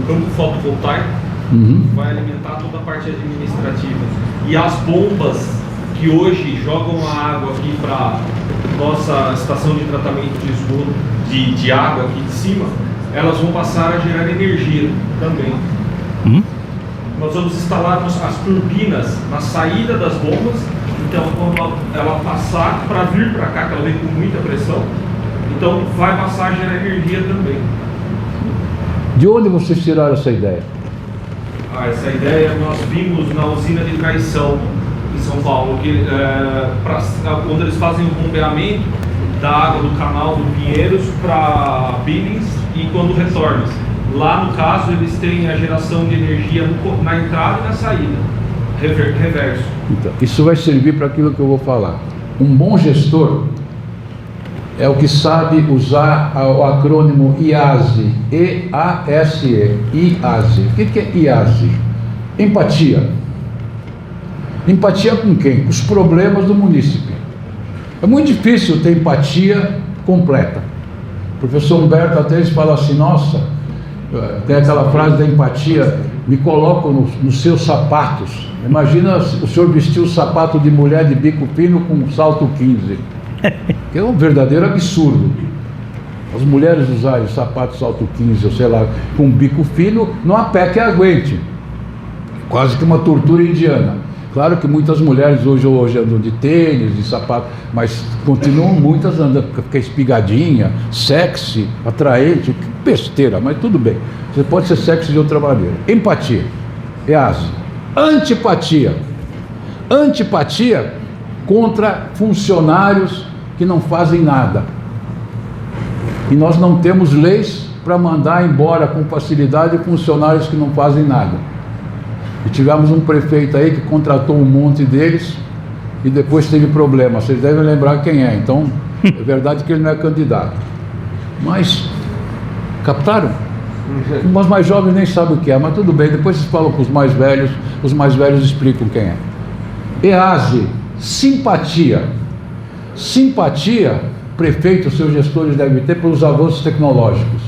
Speaker 4: um campo fotovoltaico que vai alimentar toda a parte administrativa. E as bombas que hoje jogam a água aqui para nossa estação de tratamento de esgoto, de água aqui de cima, elas vão passar a gerar energia também. Nós vamos instalar as turbinas na saída das bombas, então quando ela passar para vir para cá, que ela vem com muita pressão, então vai passar a gerar energia também.
Speaker 2: De onde vocês tiraram essa ideia?
Speaker 4: Essa ideia nós vimos na usina de Caição, em São Paulo, onde eles fazem o bombeamento da água do canal do Pinheiros para Billings e quando retorna. Lá no caso eles têm a geração de energia na entrada e na saída. reverso.
Speaker 2: Então, isso vai servir para aquilo que eu vou falar. Um bom gestor é o que sabe usar o acrônimo IASE, E-A-S-E, IASE. O que é IASE? Empatia. Empatia com quem? Com os problemas do munícipe. É muito difícil ter empatia completa. O professor Humberto até fala assim, nossa, tem aquela frase da empatia, me coloco nos seus sapatos. Imagina o senhor vestir o sapato de mulher de bico fino com um salto 15. Que é um verdadeiro absurdo. As mulheres usarem sapato salto 15, ou sei lá, com bico fino, não há pé que aguente. Quase que uma tortura indiana. Claro que muitas mulheres hoje andam de tênis, de sapato, mas continuam muitas andando com espigadinha, sexy, atraente, que besteira, mas tudo bem. Você pode ser sexy de outra maneira. Empatia, EASE. Antipatia. Antipatia contra funcionários que não fazem nada. E nós não temos leis para mandar embora com facilidade funcionários que não fazem nada. E tivemos um prefeito aí que contratou um monte deles e depois teve problema. Vocês devem lembrar quem é. Então, é verdade que ele não é candidato. Mas, captaram? Os mais jovens nem sabem o que é, mas tudo bem. Depois vocês falam com os mais velhos explicam quem é. EASE, simpatia. Simpatia, prefeito, seus gestores devem ter pelos avanços tecnológicos.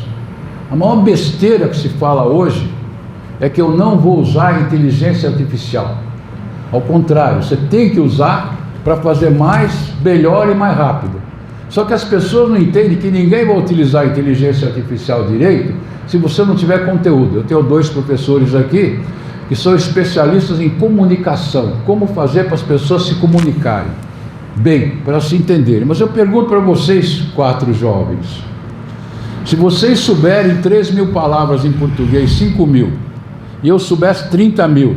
Speaker 2: A maior besteira que se fala hoje é que eu não vou usar a inteligência artificial. Ao contrário, você tem que usar para fazer mais, melhor e mais rápido. Só que as pessoas não entendem que ninguém vai utilizar a inteligência artificial direito se você não tiver conteúdo. Eu tenho 2 professores aqui que são especialistas em comunicação, como fazer para as pessoas se comunicarem bem, para se entenderem. Mas eu pergunto para vocês, 4 jovens, se vocês souberem 3.000 palavras em português, 5.000, e eu soubesse 30.000,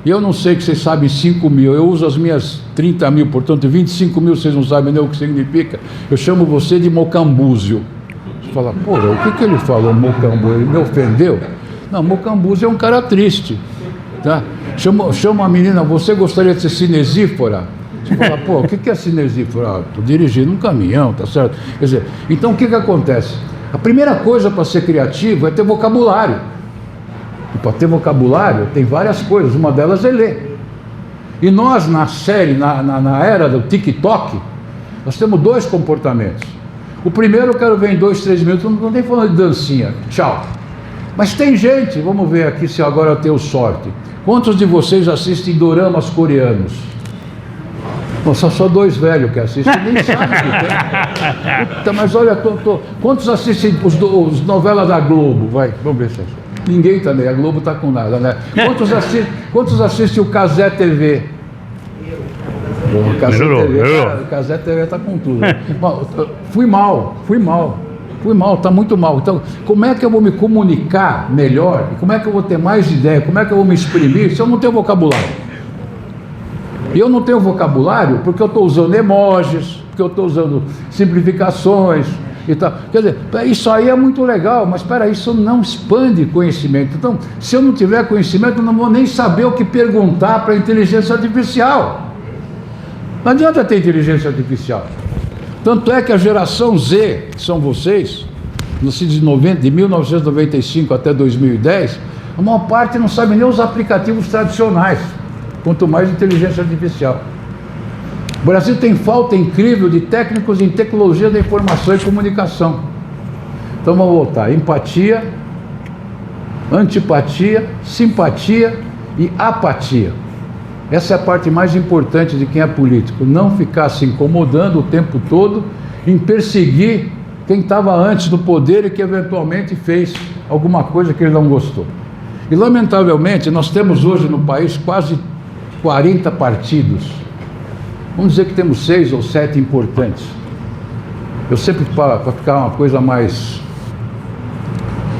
Speaker 2: e eu não sei que vocês sabem 5.000, eu uso as minhas 30.000, portanto 25.000 vocês não sabem nem o que significa, eu chamo você de mocambúzio. Você fala, pô, o que ele falou, mocambúzio? Ele me ofendeu? Não, mocambúzio é um cara triste, tá? Chama a menina, você gostaria de ser cinesífora? Você fala, pô, o que é cinesífora? Ah, tô dirigindo um caminhão, tá certo? Quer dizer, então o que acontece? A primeira coisa para ser criativo é ter vocabulário. E para ter vocabulário tem várias coisas, uma delas é ler. E nós na série, na era do TikTok, nós temos 2 comportamentos. O primeiro eu quero ver em 2, 3 minutos, não estou nem falando de dancinha, tchau. Mas tem gente, vamos ver aqui se agora eu tenho sorte. Quantos de vocês assistem doramas coreanos? Nossa, só 2 velhos que assistem, nem sabem o que tem. Puta, mas olha, quantos assistem os novelas da Globo? Vai, vamos ver se é. Ninguém também, a Globo está com nada, né? Quantos assistem o Cazé TV? O Cazé TV está com tudo. Bom, fui mal, está muito mal. Então, como é que eu vou me comunicar melhor? Como é que eu vou ter mais ideia? Como é que eu vou me exprimir se eu não tenho vocabulário? E eu não tenho vocabulário porque eu estou usando emojis, porque eu estou usando simplificações e tal. Quer dizer, isso aí é muito legal, mas espera aí, isso não expande conhecimento. Então, se eu não tiver conhecimento, eu não vou nem saber o que perguntar para a inteligência artificial. Não adianta ter inteligência artificial. Tanto é que a geração Z, que são vocês, de 1995 até 2010, a maior parte não sabe nem os aplicativos tradicionais, quanto mais inteligência artificial. O Brasil tem falta incrível de técnicos em tecnologia da informação e comunicação. Então vamos voltar: empatia, antipatia, simpatia e apatia. Essa é a parte mais importante de quem é político, não ficar se incomodando o tempo todo em perseguir quem estava antes do poder e que eventualmente fez alguma coisa que ele não gostou. E lamentavelmente nós temos hoje no país quase 40 partidos. Vamos dizer que temos 6 ou 7 importantes. Eu sempre, para ficar uma coisa mais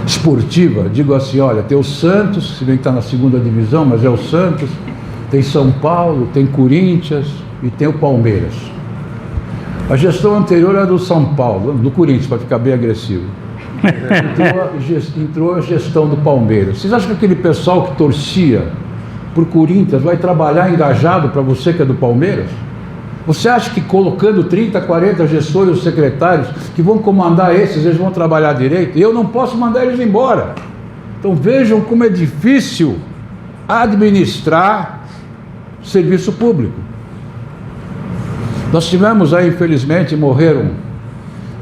Speaker 2: esportiva, digo assim, olha, tem o Santos, se bem que está na 2ª divisão, mas é o Santos, tem São Paulo, tem Corinthians e tem o Palmeiras. A gestão anterior era do São Paulo, do Corinthians, para ficar bem agressivo. Entrou a gestão do Palmeiras. Vocês acham que aquele pessoal que torcia para o Corinthians, vai trabalhar engajado para você que é do Palmeiras? Você acha que colocando 30, 40 gestores ou secretários que vão comandar esses, eles vão trabalhar direito? Eu não posso mandar eles embora. Então vejam como é difícil administrar serviço público. Nós tivemos aí, infelizmente, morreram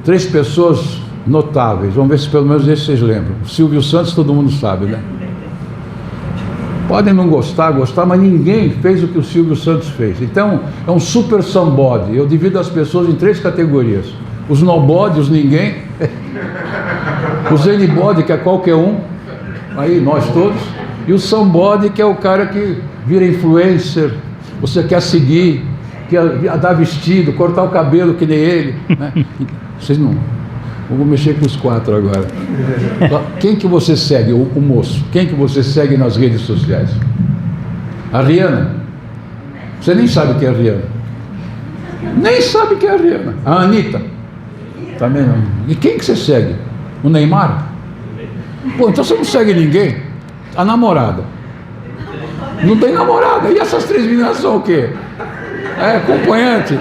Speaker 2: 3 pessoas notáveis. Vamos ver se pelo menos esse vocês lembram. O Silvio Santos todo mundo sabe, né? Podem não gostar, mas ninguém fez o que o Silvio Santos fez. Então, é um super somebody. Eu divido as pessoas em 3 categorias. Os nobody, os ninguém. Os anybody, que é qualquer um. Aí, nós todos. E o somebody, que é o cara que vira influencer. Você quer seguir, quer dar vestido, cortar o cabelo que nem ele. Né? Vocês não... Vou mexer com os 4 agora. Quem que você segue, o moço? Quem que você segue nas redes sociais? A Rihanna? Você nem sabe quem é a Rihanna. Nem sabe quem é a Rihanna. A Anitta? Também não. E quem que você segue? O Neymar? Pô, então você não segue ninguém. A namorada? Não tem namorada. E essas 3 meninas são o quê? É acompanhante.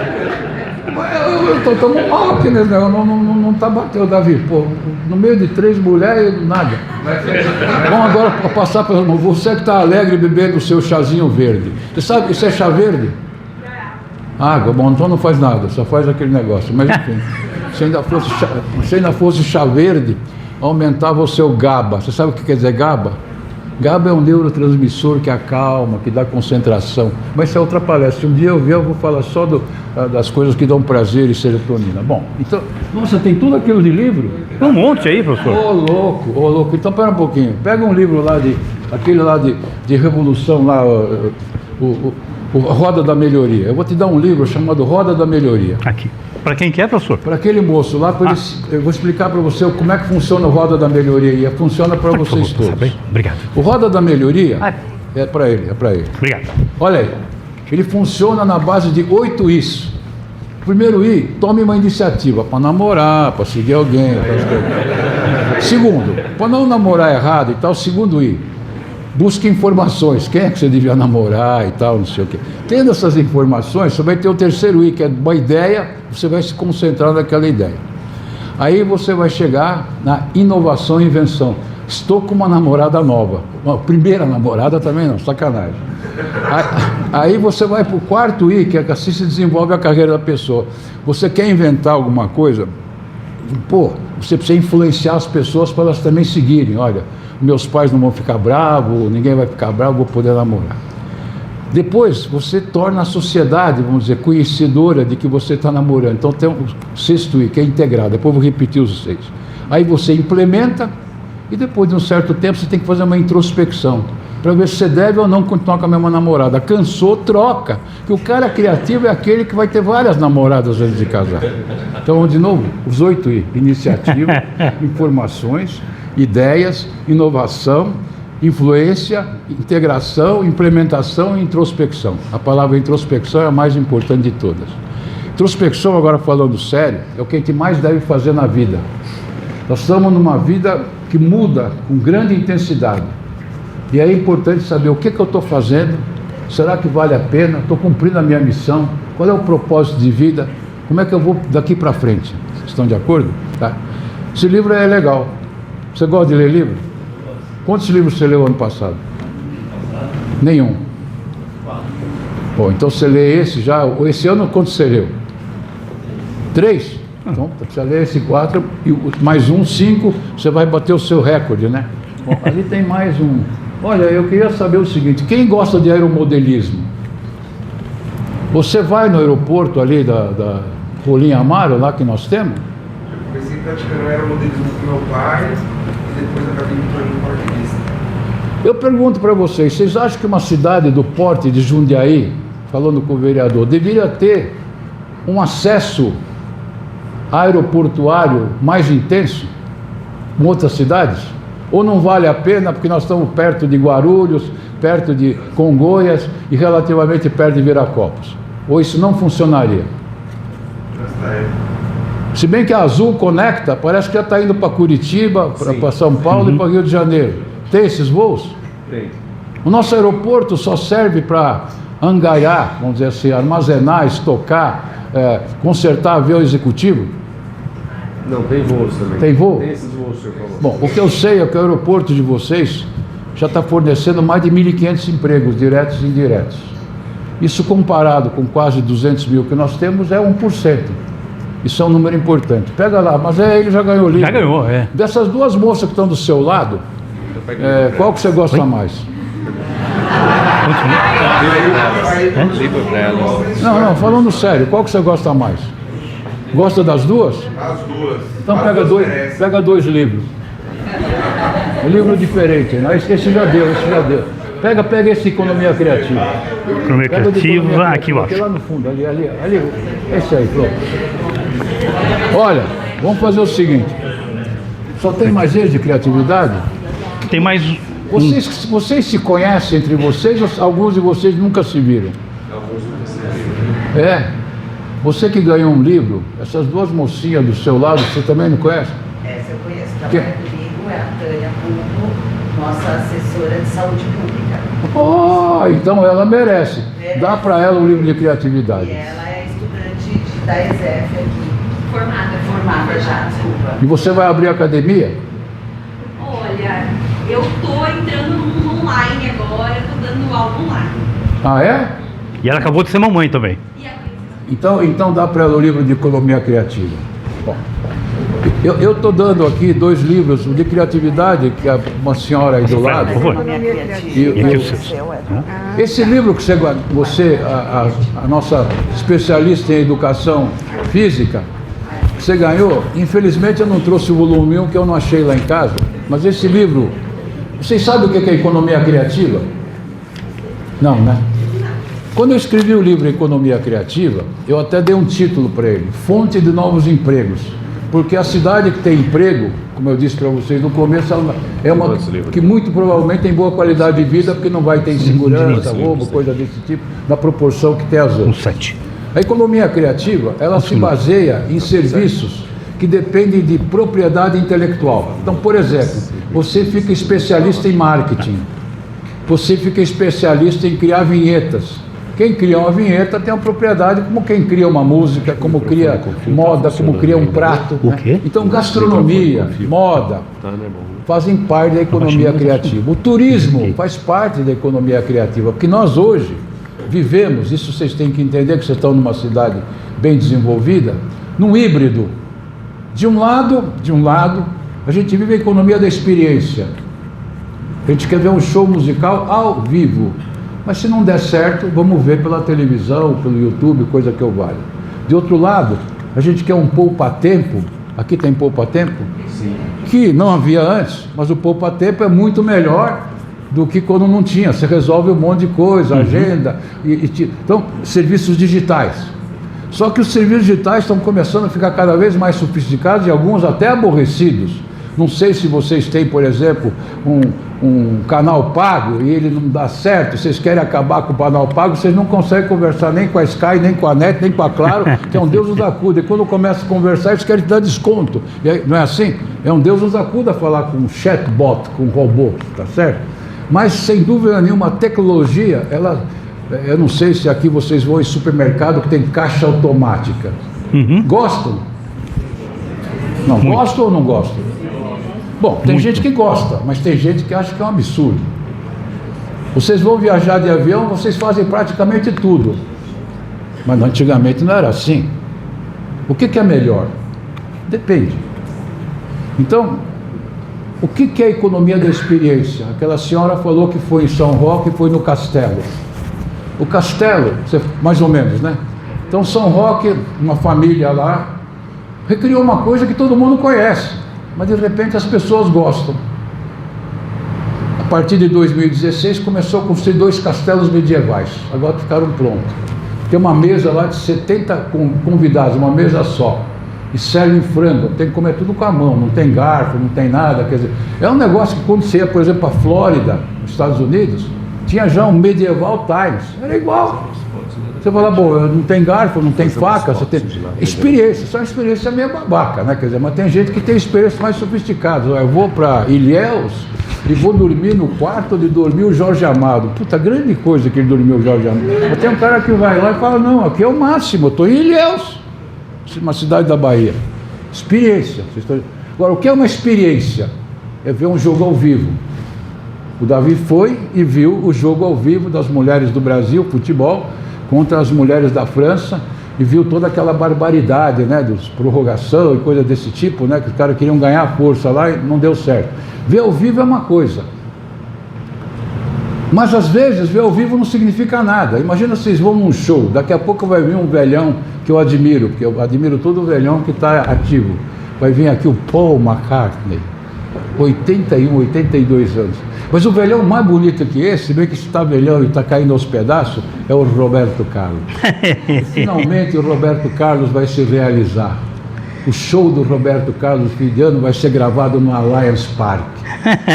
Speaker 2: Eu tô mal aqui nesse negócio, não tá batendo, Davi. Pô, no meio de 3 mulheres, nada. Vamos agora passar para você que está alegre bebendo o seu chazinho verde. Você sabe, isso é chá verde? Água, bom, então não faz nada, só faz aquele negócio. Mas enfim, se ainda fosse chá verde, aumentava o seu GABA. Você sabe o que quer dizer GABA? GABA é um neurotransmissor que acalma, que dá concentração. Mas isso é outra palestra. Um dia eu vou falar só das coisas que dão prazer e serotonina. Bom, então, nossa, tem tudo aquilo de livro?
Speaker 3: Um monte aí, professor.
Speaker 2: Ô louco. Então, pera um pouquinho. Pega um livro lá, aquele lá de revolução, lá, o Roda da Melhoria. Eu vou te dar um livro chamado Roda da Melhoria.
Speaker 3: Aqui. Para quem que é, professor?
Speaker 2: Para aquele moço lá, eu vou explicar para você como é que funciona o Roda da Melhoria. E funciona para vocês todos.
Speaker 3: Bem, obrigado.
Speaker 2: O Roda da Melhoria é para ele,
Speaker 3: Obrigado.
Speaker 2: Olha aí, ele funciona na base de 8 Is. Primeiro I, tome uma iniciativa para namorar, para seguir alguém. Segundo, para não namorar errado e tal, segundo I, busque informações, quem é que você devia namorar e tal, não sei o quê. Tendo essas informações, você vai ter o terceiro I, que é uma ideia, você vai se concentrar naquela ideia. Aí você vai chegar na inovação e invenção. Estou com uma namorada nova. Primeira namorada também não, sacanagem. Aí você vai para o quarto I, que é assim se desenvolve a carreira da pessoa. Você quer inventar alguma coisa? Pô, você precisa influenciar as pessoas para elas também seguirem. Olha, meus pais não vão ficar bravos, ninguém vai ficar bravo, vou poder namorar. Depois, você torna a sociedade, vamos dizer, conhecedora de que você está namorando. Então tem um sexto I, que é integrado. Depois eu vou repetir os 6. Aí você implementa e depois de um certo tempo você tem que fazer uma introspecção para ver se você deve ou não continuar com a mesma namorada. Cansou, troca. Porque o cara criativo é aquele que vai ter várias namoradas antes de casar. Então, de novo, os 8 I. Iniciativa, informações, ideias, inovação, influência, integração, implementação e introspecção. A palavra introspecção é a mais importante de todas. Introspecção, agora falando sério, é o que a gente mais deve fazer na vida. Nós estamos numa vida que muda com grande intensidade. E é importante saber o que eu estou fazendo, será que vale a pena, estou cumprindo a minha missão, qual é o propósito de vida, como é que eu vou daqui para frente. Estão de acordo? Tá? Esse livro é legal. Você gosta de ler livro? Quantos livros você leu ano passado? Nenhum. Bom, então você lê esse já. Esse ano quantos você leu? 3? Então você lê esse 4 e mais 5, você vai bater o seu recorde, né? Bom, ali tem mais um. Olha, eu queria saber o seguinte: quem gosta de aeromodelismo? Você vai no aeroporto ali da Rolim Amaro, lá que nós temos?
Speaker 5: Eu comecei praticando aeromodelismo com meu pai e depois acabei me tornando paraquedista.
Speaker 2: Eu pergunto para vocês acham que uma cidade do porte de Jundiaí, falando com o vereador, deveria ter um acesso aeroportuário mais intenso com outras cidades? Ou não vale a pena porque nós estamos perto de Guarulhos, perto de Congonhas e relativamente perto de Viracopos? Ou isso não funcionaria? Se bem que a Azul Conecta parece que já está indo para Curitiba, para São Paulo e para Rio de Janeiro. Tem esses voos?
Speaker 5: Tem.
Speaker 2: O nosso aeroporto só serve para angariar, vamos dizer assim, armazenar, estocar, consertar avião executivo?
Speaker 1: Não, tem voos também.
Speaker 2: Tem voo?
Speaker 1: Tem esses voos, senhor Paulo.
Speaker 2: Bom, o que eu sei é que o aeroporto de vocês já está fornecendo mais de 1.500 empregos, diretos e indiretos. Isso comparado com quase 200 mil que nós temos é 1%. Isso é um número importante. Pega lá, mas ele já ganhou o livro.
Speaker 3: Já ganhou, é.
Speaker 2: Dessas duas moças que estão do seu lado, qual que você gosta mais?
Speaker 1: Livro para elas.
Speaker 2: Não, falando sério, qual que você gosta mais? Gosta das duas?
Speaker 5: As duas.
Speaker 2: Então
Speaker 5: As
Speaker 2: pega
Speaker 5: duas merecem.
Speaker 2: pega 2 livros. Um livro diferente, né? Esse já deu. Pega esse Economia Criativa.
Speaker 3: Economia
Speaker 2: Pega o de
Speaker 3: Criativa, aqui embaixo.
Speaker 2: Aqui lá no fundo, ali, esse aí, pronto. Olha, vamos fazer o seguinte. Só tem mais esse de criatividade?
Speaker 3: Tem mais
Speaker 2: Vocês se conhecem entre vocês ou alguns de vocês nunca se viram? Você que ganhou um livro, essas duas mocinhas do seu lado, você também não conhece?
Speaker 6: Essa eu conheço, trabalha comigo, é a Tânia Pulpo, nossa assessora de saúde pública.
Speaker 2: Então ela merece. Dá para ela um livro de criatividade.
Speaker 6: E ela é estudante da ESEF aqui. Formada já, desculpa.
Speaker 2: E você vai abrir a academia?
Speaker 7: Olha, eu tô entrando no online agora, eu tô dando aula online.
Speaker 2: Ah, é?
Speaker 3: E ela acabou de ser mamãe também.
Speaker 7: E a
Speaker 2: Então dá para ela o livro de Economia Criativa. Bom, eu estou dando aqui 2 livros, o de criatividade, que é uma senhora aí do lado.
Speaker 3: Por favor.
Speaker 6: Economia criativa.
Speaker 3: E aqui o seu.
Speaker 2: Esse livro que você a nossa especialista em educação física, que você ganhou, infelizmente eu não trouxe o volume 1, que eu não achei lá em casa, mas esse livro, vocês sabem o que é economia criativa? Não, né? Quando eu escrevi o livro Economia Criativa, eu até dei um título para ele, Fonte de Novos Empregos, porque a cidade que tem emprego, como eu disse para vocês no começo, é uma que muito provavelmente tem boa qualidade de vida, porque não vai ter insegurança, roubo, coisa desse tipo, na proporção que tem as outras.
Speaker 3: 7.
Speaker 2: A economia criativa, ela se baseia em serviços que dependem de propriedade intelectual. Então, por exemplo, você fica especialista em marketing, você fica especialista em criar vinhetas. Quem cria uma vinheta tem uma propriedade como quem cria uma música, como cria moda, como cria um prato.
Speaker 3: O quê?
Speaker 2: Então, gastronomia, moda, fazem parte da economia criativa. O turismo faz parte da economia criativa, porque nós hoje vivemos, isso vocês têm que entender que vocês estão numa cidade bem desenvolvida, num híbrido. De um lado, a gente vive a economia da experiência. A gente quer ver um show musical ao vivo. Mas se não der certo, vamos ver pela televisão, pelo YouTube, coisa que eu valho. De outro lado, a gente quer um poupa-tempo. Aqui tem poupa-tempo? Sim. Que não havia antes, mas o poupa-tempo é muito melhor do que quando não tinha. Você resolve um monte de coisa, agenda. Então, serviços digitais. Só que os serviços digitais estão começando a ficar cada vez mais sofisticados e alguns até aborrecidos. Não sei se vocês têm, por exemplo, um canal pago e ele não dá certo, vocês querem acabar com o canal pago, vocês não conseguem conversar nem com a Sky, nem com a NET, nem com a Claro, que é um Deus nos acuda. E quando começa a conversar, eles querem te dar desconto. E aí, não é assim? É um Deus nos acuda falar com um chatbot, com um robô, tá certo? Mas, sem dúvida nenhuma, a tecnologia, eu não sei se aqui vocês vão em supermercado que tem caixa automática. Gostam? Não, gostam ou não gostam? Bom, tem gente que gosta, mas tem gente que acha que é um absurdo. Vocês vão viajar de avião, vocês fazem praticamente tudo. Mas antigamente não era assim. O que é melhor? Depende. Então, o que é a economia da experiência? Aquela senhora falou que foi em São Roque e foi no Castelo. O Castelo, mais ou menos, né? Então, São Roque, uma família lá, recriou uma coisa que todo mundo conhece. Mas de repente as pessoas gostam. A partir de 2016 começou a construir 2 castelos medievais. Agora ficaram prontos. Tem uma mesa lá de 70 convidados, uma mesa só. E servem frango, tem que comer tudo com a mão, não tem garfo, não tem nada. Quer dizer, é um negócio que quando você ia, por exemplo, para a Flórida, nos Estados Unidos, tinha já um Medieval Times. Era igual. Você fala, bom, não tem garfo, não tem faca, você tem experiência, só uma experiência meio babaca, né? Quer dizer, mas tem gente que tem experiências mais sofisticadas. Eu vou para Ilhéus e vou dormir no quarto onde dormiu o Jorge Amado. Puta, grande coisa que ele dormiu o Jorge Amado. Mas tem um cara que vai lá e fala, não, aqui é o máximo, eu estou em Ilhéus, uma cidade da Bahia. Experiência. Agora, o que é uma experiência? É ver um jogo ao vivo. O Davi foi e viu o jogo ao vivo das mulheres do Brasil, futebol, contra as mulheres da França, e viu toda aquela barbaridade, né, dos prorrogação e coisa desse tipo, né, que os caras queriam ganhar força lá e não deu certo. Ver ao vivo é uma coisa. Mas às vezes ver ao vivo não significa nada. Imagina vocês vão num show, daqui a pouco vai vir um velhão que eu admiro, porque eu admiro todo velhão que está ativo. Vai vir aqui o Paul McCartney, 81, 82 anos. Mas o velhão mais bonito que esse, bem que está velhão e está caindo aos pedaços, é o Roberto Carlos. Finalmente o Roberto Carlos vai se realizar. O show do Roberto Carlos fim de ano vai ser gravado no Allianz Parque.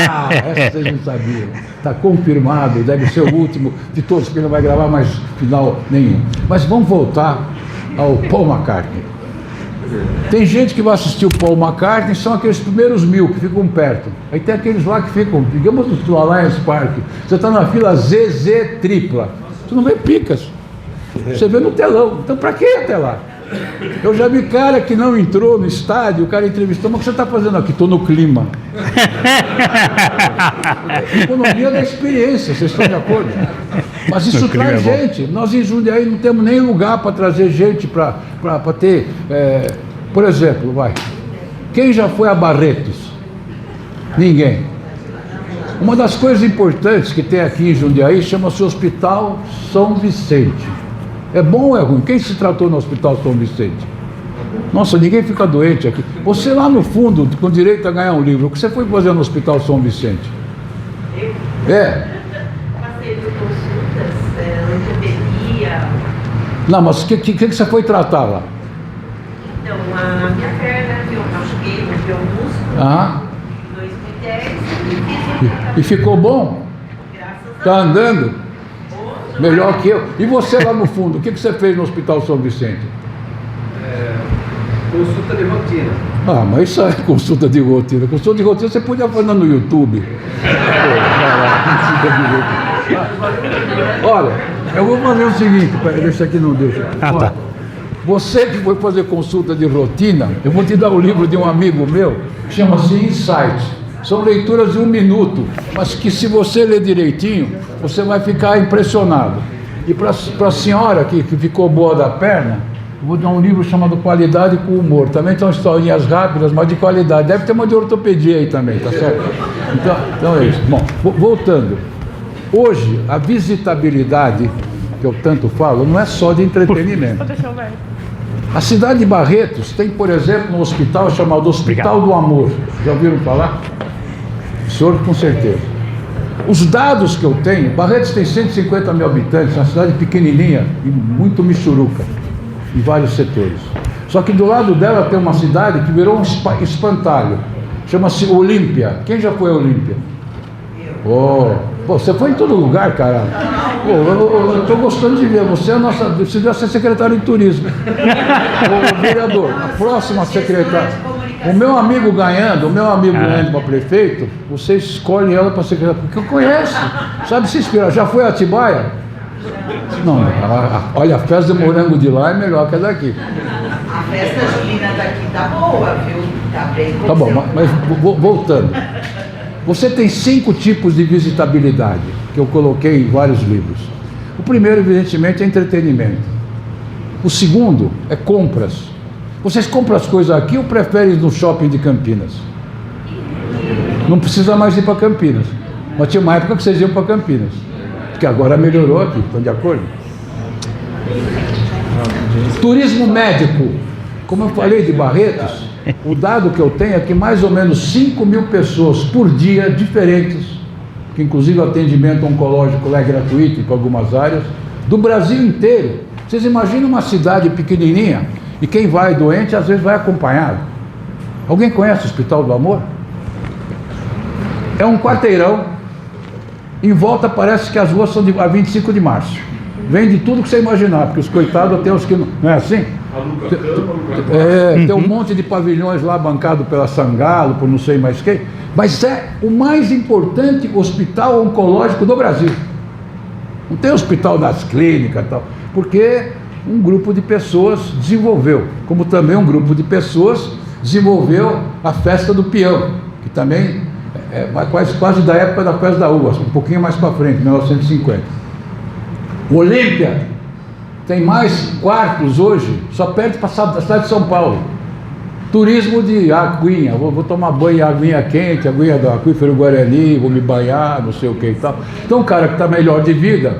Speaker 2: Ah, essa vocês não sabiam. Está confirmado, deve ser o último de todos, porque não vai gravar mais final nenhum. Mas vamos voltar ao Paul McCartney. Tem gente que vai assistir o Paul McCartney, são aqueles primeiros 1000 que ficam perto. Aí tem aqueles lá que ficam, digamos, no Allianz Parque. Você está na fila ZZ tripla. Você não vê picas. Você vê no telão. Então, para que até lá? Eu já vi cara que não entrou no estádio, o cara entrevistou, mas o que você está fazendo aqui? Estou no clima. Economia da experiência, vocês estão de acordo? Mas isso traz gente. Nós em Jundiaí não temos nem lugar para trazer gente para ter... por exemplo, quem já foi a Barretos? Ninguém. Uma das coisas importantes que tem aqui em Jundiaí chama-se Hospital São Vicente. É bom ou é ruim? Quem se tratou no Hospital São Vicente? Nossa, ninguém fica doente aqui. Você lá no fundo, com direito a ganhar um livro, o que você foi fazer no Hospital São Vicente?
Speaker 6: Passei por consultas, ortopedia.
Speaker 2: Não, mas o que você foi tratar lá?
Speaker 6: Então, a minha perna, que eu machuquei, rompi o músculo, em 2010, e fiz
Speaker 2: E ficou bom?
Speaker 6: graças a
Speaker 2: Está andando? Melhor que eu. E você lá no fundo, o que você fez no Hospital São Vicente?
Speaker 1: Consulta de rotina.
Speaker 2: Ah, mas isso é consulta de rotina. Consulta de rotina você podia fazer no YouTube. Olha, eu vou fazer o seguinte, peraí, esse aqui não deixa.
Speaker 3: Ah, tá.
Speaker 2: Você que foi fazer consulta de rotina, eu vou te dar o livro de um amigo meu, chama-se Insight. São leituras de 1 minuto, mas que se você ler direitinho, você vai ficar impressionado. E para a senhora que ficou boa da perna, eu vou dar um livro chamado Qualidade com Humor. Também são historinhas rápidas, mas de qualidade. Deve ter uma de ortopedia aí também, tá certo? Então é isso. Bom, voltando. Hoje, a visitabilidade, que eu tanto falo, não é só de entretenimento. A cidade de Barretos tem, por exemplo, um hospital chamado Hospital do Amor. Já ouviram falar? O senhor, com certeza. Os dados que eu tenho, Barretos tem 150 mil habitantes, uma cidade pequenininha e muito michuruca, em vários setores. Só que do lado dela tem uma cidade que virou um espantalho, chama-se Olímpia. Quem já foi a Olímpia? Você foi em todo lugar, cara. Eu estou gostando de ver. Você devia ser secretário de turismo. O vereador, a próxima secretária. O meu amigo ganhando para prefeito, você escolhe ela para secretária, porque eu conheço. Sabe se inspirar? Já foi a Atibaia? Não, olha, a festa de morango de lá é melhor que a daqui.
Speaker 6: A festa julina daqui tá boa, viu? Tá bem.
Speaker 2: Tá bom, mas voltando. Você tem 5 tipos de visitabilidade, que eu coloquei em vários livros. O primeiro, evidentemente, é entretenimento. O segundo é compras. Vocês compram as coisas aqui ou preferem ir no shopping de Campinas? Não precisa mais ir para Campinas. Mas tinha uma época que vocês iam para Campinas. Porque agora melhorou aqui, estão de acordo? Turismo médico. Como eu falei de Barretos, o dado que eu tenho é que mais ou menos 5 mil pessoas por dia diferentes, que inclusive o atendimento oncológico lá é gratuito para algumas áreas, do Brasil inteiro. Vocês imaginam uma cidade pequenininha e quem vai doente às vezes vai acompanhado. Alguém conhece o Hospital do Amor? É um quarteirão, em volta parece que as ruas são a 25 de março. Vem de tudo que você imaginar, porque os coitados tem os que não é assim? Tem um monte de pavilhões lá bancado pela Sangalo, por não sei mais quem. Mas é o mais importante hospital oncológico do Brasil. Não tem hospital das clínicas e tal, porque um grupo de pessoas desenvolveu, como também um grupo de pessoas desenvolveu a festa do peão, que também é quase da época da festa da uva, um pouquinho mais para frente, 1950. O Olímpia tem mais quartos hoje, só perto da cidade de São Paulo. Turismo de aguinha, vou tomar banho em aguinha quente, aguinha do aquífero Guarani, vou me banhar, não sei o que e tal. Então o cara que está melhor de vida,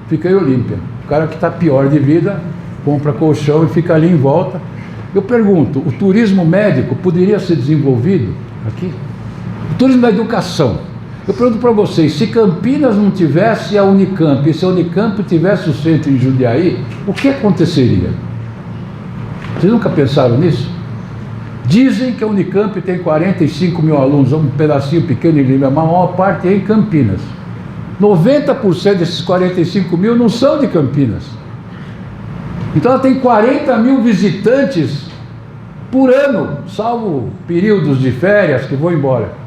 Speaker 2: fica em Olímpia. O cara que está pior de vida, compra colchão e fica ali em volta. Eu pergunto, o turismo médico poderia ser desenvolvido aqui? O turismo da educação. Eu pergunto para vocês, se Campinas não tivesse a Unicamp, e se a Unicamp tivesse o centro em Jundiaí, o que aconteceria? Vocês nunca pensaram nisso? Dizem que a Unicamp tem 45 mil alunos, um pedacinho pequeno em Lima, a maior parte é em Campinas. 90% desses 45 mil não são de Campinas. Então ela tem 40 mil visitantes por ano, salvo períodos de férias que vão embora.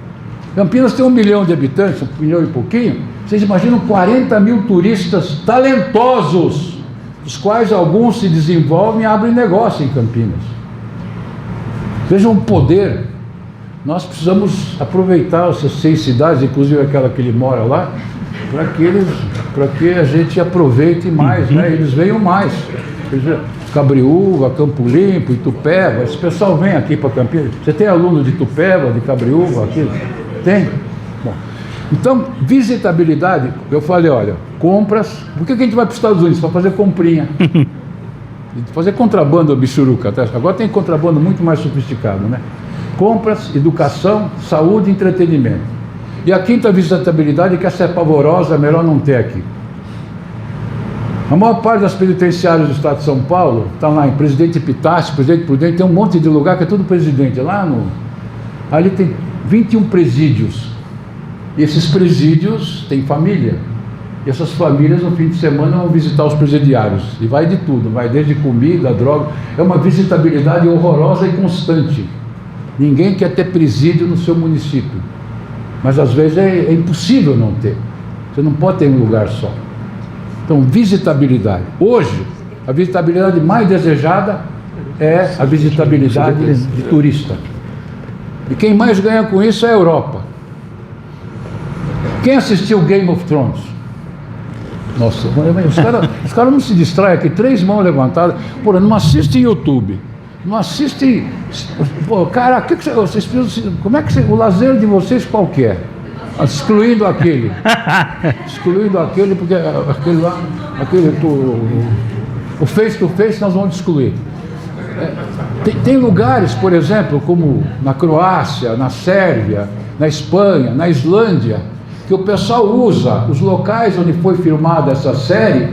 Speaker 2: Campinas tem 1 milhão de habitantes, 1 milhão e pouquinho. Vocês imaginam 40 mil turistas talentosos, dos quais alguns se desenvolvem e abrem negócio em Campinas. Vejam o poder. Nós precisamos aproveitar essas 6 cidades, inclusive aquela que ele mora lá, para que a gente aproveite mais, né? Eles venham mais. Cabriúva, Campo Limpo, Itupeva, esse pessoal vem aqui para Campinas. Você tem aluno de Itupeva, de Cabriúva aqui? Tem? Bom, então, visitabilidade, eu falei, olha, compras, por que a gente vai para os Estados Unidos? Para fazer comprinha. Fazer contrabando, bichuruca, tá? Agora tem contrabando muito mais sofisticado, né? Compras, educação, saúde e entretenimento. E a quinta visitabilidade, que essa é pavorosa, é melhor não ter aqui. A maior parte das penitenciárias do estado de São Paulo está lá em Presidente Epitácio, Presidente Prudente, tem um monte de lugar que é tudo presidente. Ali tem 21 presídios. E esses presídios têm família. E essas famílias no fim de semana vão visitar os presidiários. E vai de tudo, vai desde comida, droga. É uma visitabilidade horrorosa e constante. Ninguém quer ter presídio no seu município. Mas às vezes é impossível não ter. Você não pode ter um lugar só. Então, visitabilidade. Hoje, a visitabilidade mais desejada é a visitabilidade de turista. E quem mais ganha com isso é a Europa. Quem assistiu Game of Thrones? Nossa, os caras não se distraem aqui, 3 mãos levantadas. Porra, não assiste YouTube. Não assiste. Pô, cara, vocês precisam, como é que o lazer de vocês qual que é? Excluindo aquele, porque aquele lá, o face to face nós vamos excluir. Tem lugares, por exemplo, como na Croácia, na Sérvia, na Espanha, na Islândia, que o pessoal usa os locais onde foi filmada essa série.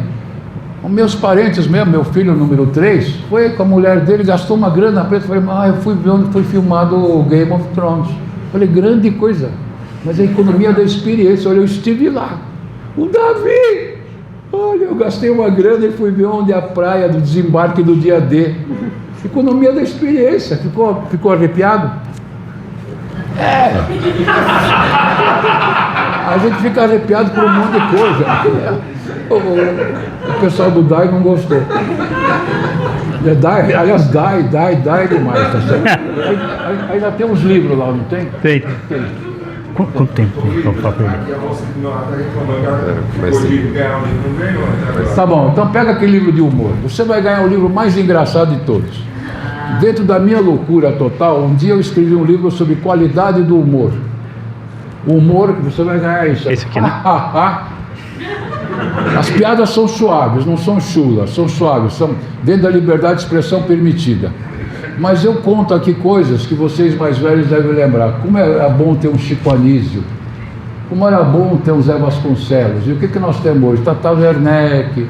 Speaker 2: Os meus parentes mesmo, meu filho número 3, foi com a mulher dele, gastou uma grana preta. Falei, eu fui ver onde foi filmado o Game of Thrones. Falei, grande coisa. Mas a economia da experiência, olha, eu estive lá. O Davi, olha, eu gastei uma grana e fui ver onde é a praia do desembarque do dia D. Economia da experiência, ficou arrepiado? A gente fica arrepiado por um monte de coisa. O pessoal do DAI não gostou. Aliás, DAI demais, tá certo? Ainda tem uns livros lá, não tem?
Speaker 3: Tem. Quanto tempo para papel?
Speaker 2: Tá bom, então pega aquele livro de humor. Você vai ganhar o livro mais engraçado de todos. Dentro da minha loucura total, um dia eu escrevi um livro sobre qualidade do humor. O humor, você vai ganhar isso.
Speaker 3: Esse aqui, né?
Speaker 2: As piadas são suaves, não são chulas, são suaves, são dentro da liberdade de expressão permitida. Mas eu conto aqui coisas que vocês mais velhos devem lembrar. Como era bom ter um Chico Anísio, como era bom ter um Zé Vasconcelos. E o que nós temos hoje? Tata Werneck,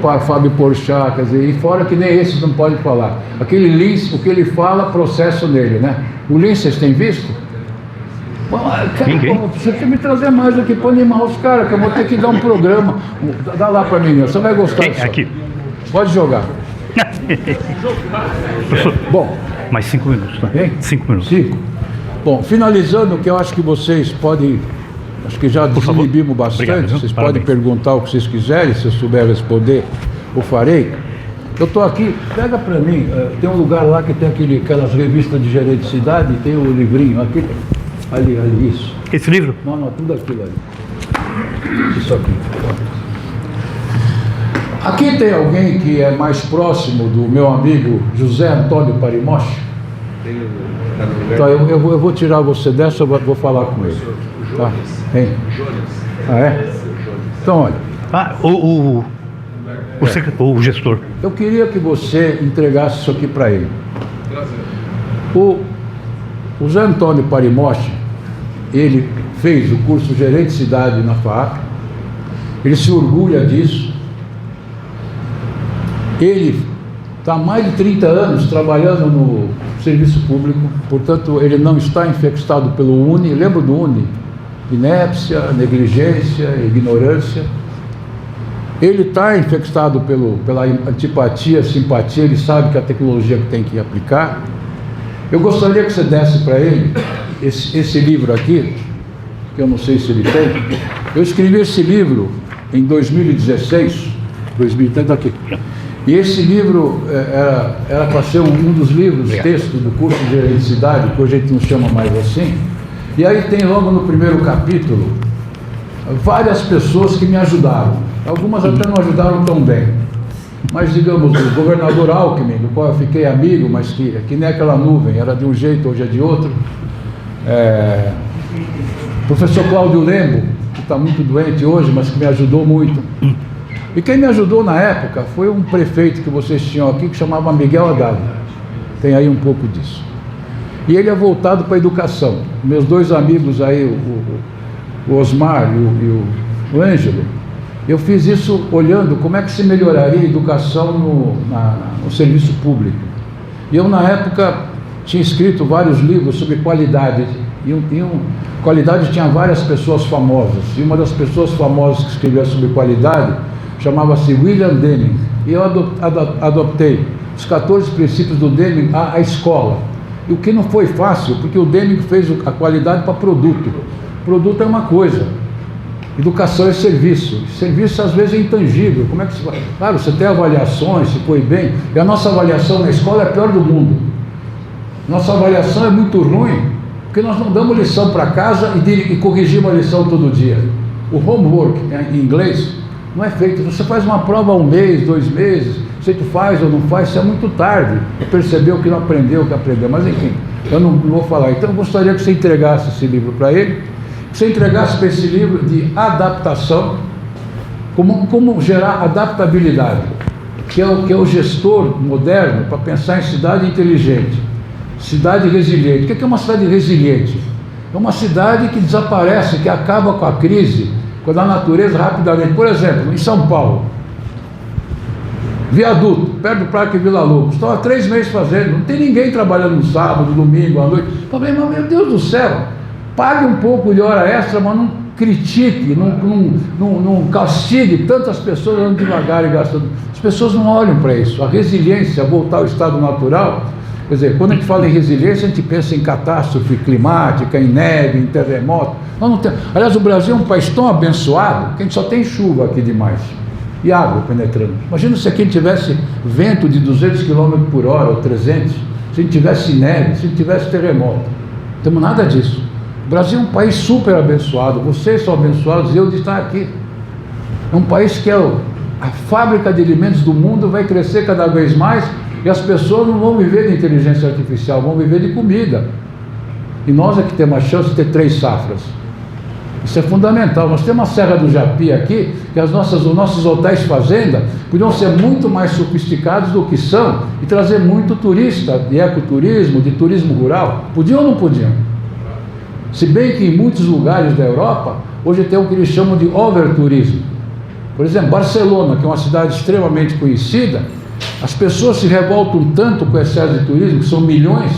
Speaker 2: o Fábio Porchat, quer dizer, e fora que nem esses não podem falar. Aquele Lins, o que ele fala, processo nele, né? O Lins, vocês têm visto? Cara, você tem que me trazer mais aqui para animar os caras, que eu vou ter que dar um programa. Dá lá para mim, você vai gostar disso.
Speaker 3: Aqui.
Speaker 2: Pode jogar. Bom,
Speaker 3: mais 5 minutos, tá? 5 minutos.
Speaker 2: 5. Bom, finalizando, que eu acho que vocês podem, acho que já desinibimos bastante,
Speaker 3: obrigado,
Speaker 2: vocês
Speaker 3: parabéns.
Speaker 2: podem perguntar o que vocês quiserem, se eu souber responder, eu farei. Eu estou aqui, pega para mim, tem um lugar lá que tem aquelas revistas de gerente de cidade, tem o livrinho, aqui, ali, isso.
Speaker 3: Esse livro?
Speaker 2: Não, tudo aquilo ali. Isso aqui. Aqui tem alguém que é mais próximo do meu amigo José Antônio Parimoshi? Então eu vou tirar você dessa, eu vou falar com ele. Tá? Hein? Ah, é? Então, olha.
Speaker 3: O gestor.
Speaker 2: Eu queria que você entregasse isso aqui para ele. O José Antônio Parimoshi, ele fez o curso Gerente de Cidade na FAAP, ele se orgulha disso. Ele está há mais de 30 anos trabalhando no serviço público, portanto, ele não está infectado pelo UNE. Lembra do UNE? Inépcia, negligência, ignorância. Ele está infectado pela antipatia, simpatia, ele sabe que a tecnologia que tem que aplicar. Eu gostaria que você desse para ele esse livro aqui, que eu não sei se ele tem. Eu escrevi esse livro em 2016, 2030 aqui. E esse livro era para ser um dos livros, textos do curso de Gerente de Cidade, que hoje a gente não chama mais assim. E aí tem logo no primeiro capítulo várias pessoas que me ajudaram. Algumas até não ajudaram tão bem. Mas, digamos, o governador Alckmin, do qual eu fiquei amigo, mas que nem aquela nuvem, era de um jeito, hoje é de outro. Professor Cláudio Lembo, que está muito doente hoje, mas que me ajudou muito. E quem me ajudou na época foi um prefeito que vocês tinham aqui, que chamava Miguel Haddad. Tem aí um pouco disso. E ele é voltado para a educação. Meus dois amigos aí, o Osmar e o Ângelo, eu fiz isso olhando como é que se melhoraria a educação no serviço público. E eu, na época, tinha escrito vários livros sobre qualidade. Qualidade tinha várias pessoas famosas. E uma das pessoas famosas que escrevia sobre qualidade chamava-se William Deming. E eu adoptei os 14 princípios do Deming à escola. E o que não foi fácil, porque o Deming fez a qualidade para produto. Produto é uma coisa. Educação é serviço. Serviço às vezes é intangível. Como é que se vai? Claro, você tem avaliações, se foi bem. E a nossa avaliação na escola é a pior do mundo. Nossa avaliação é muito ruim, porque nós não damos lição para casa e corrigimos a lição todo dia. O homework, em inglês, não é feito. Você faz uma prova há 1 mês, 2 meses, se tu faz ou não faz, isso é muito tarde. Perceber o que não aprendeu, o que aprendeu. Mas enfim, eu não vou falar. Então eu gostaria que você entregasse esse livro para ele. Se entregasse para esse livro de adaptação, como gerar adaptabilidade, que é o gestor moderno para pensar em cidade inteligente, cidade resiliente. O que é uma cidade resiliente? É uma cidade que desaparece, que acaba com a crise, quando a natureza rapidamente, por exemplo, em São Paulo, viaduto, perto do Parque Vila Lobos, estão há 3 meses fazendo, não tem ninguém trabalhando no sábado, domingo, à noite. Falei, mas meu Deus do céu, pague um pouco de hora extra, mas não critique, não castigue tantas pessoas andando devagar e gastando. As pessoas não olham para isso. A resiliência, voltar ao estado natural, quer dizer, quando a gente fala em resiliência, a gente pensa em catástrofe climática, em neve, em terremoto. Nós não temos. Aliás, o Brasil é um país tão abençoado que a gente só tem chuva aqui demais e água penetrando. Imagina se aqui tivesse vento de 200 km por hora ou 300, se a gente tivesse neve, se a gente tivesse terremoto. Não temos nada disso. O Brasil é um país super abençoado, vocês são abençoados, eu de estar aqui. É um país que a fábrica de alimentos do mundo vai crescer cada vez mais e as pessoas não vão viver de inteligência artificial, vão viver de comida. E nós é que temos a chance de ter 3 safras. Isso é fundamental. Nós temos a Serra do Japi aqui, que os nossos hotéis fazenda podiam ser muito mais sofisticados do que são e trazer muito turista, de ecoturismo, de turismo rural. Podiam ou não podiam? Se bem que em muitos lugares da Europa, hoje tem o que eles chamam de overturismo. Por exemplo, Barcelona, que é uma cidade extremamente conhecida, as pessoas se revoltam tanto com o excesso de turismo, que são milhões,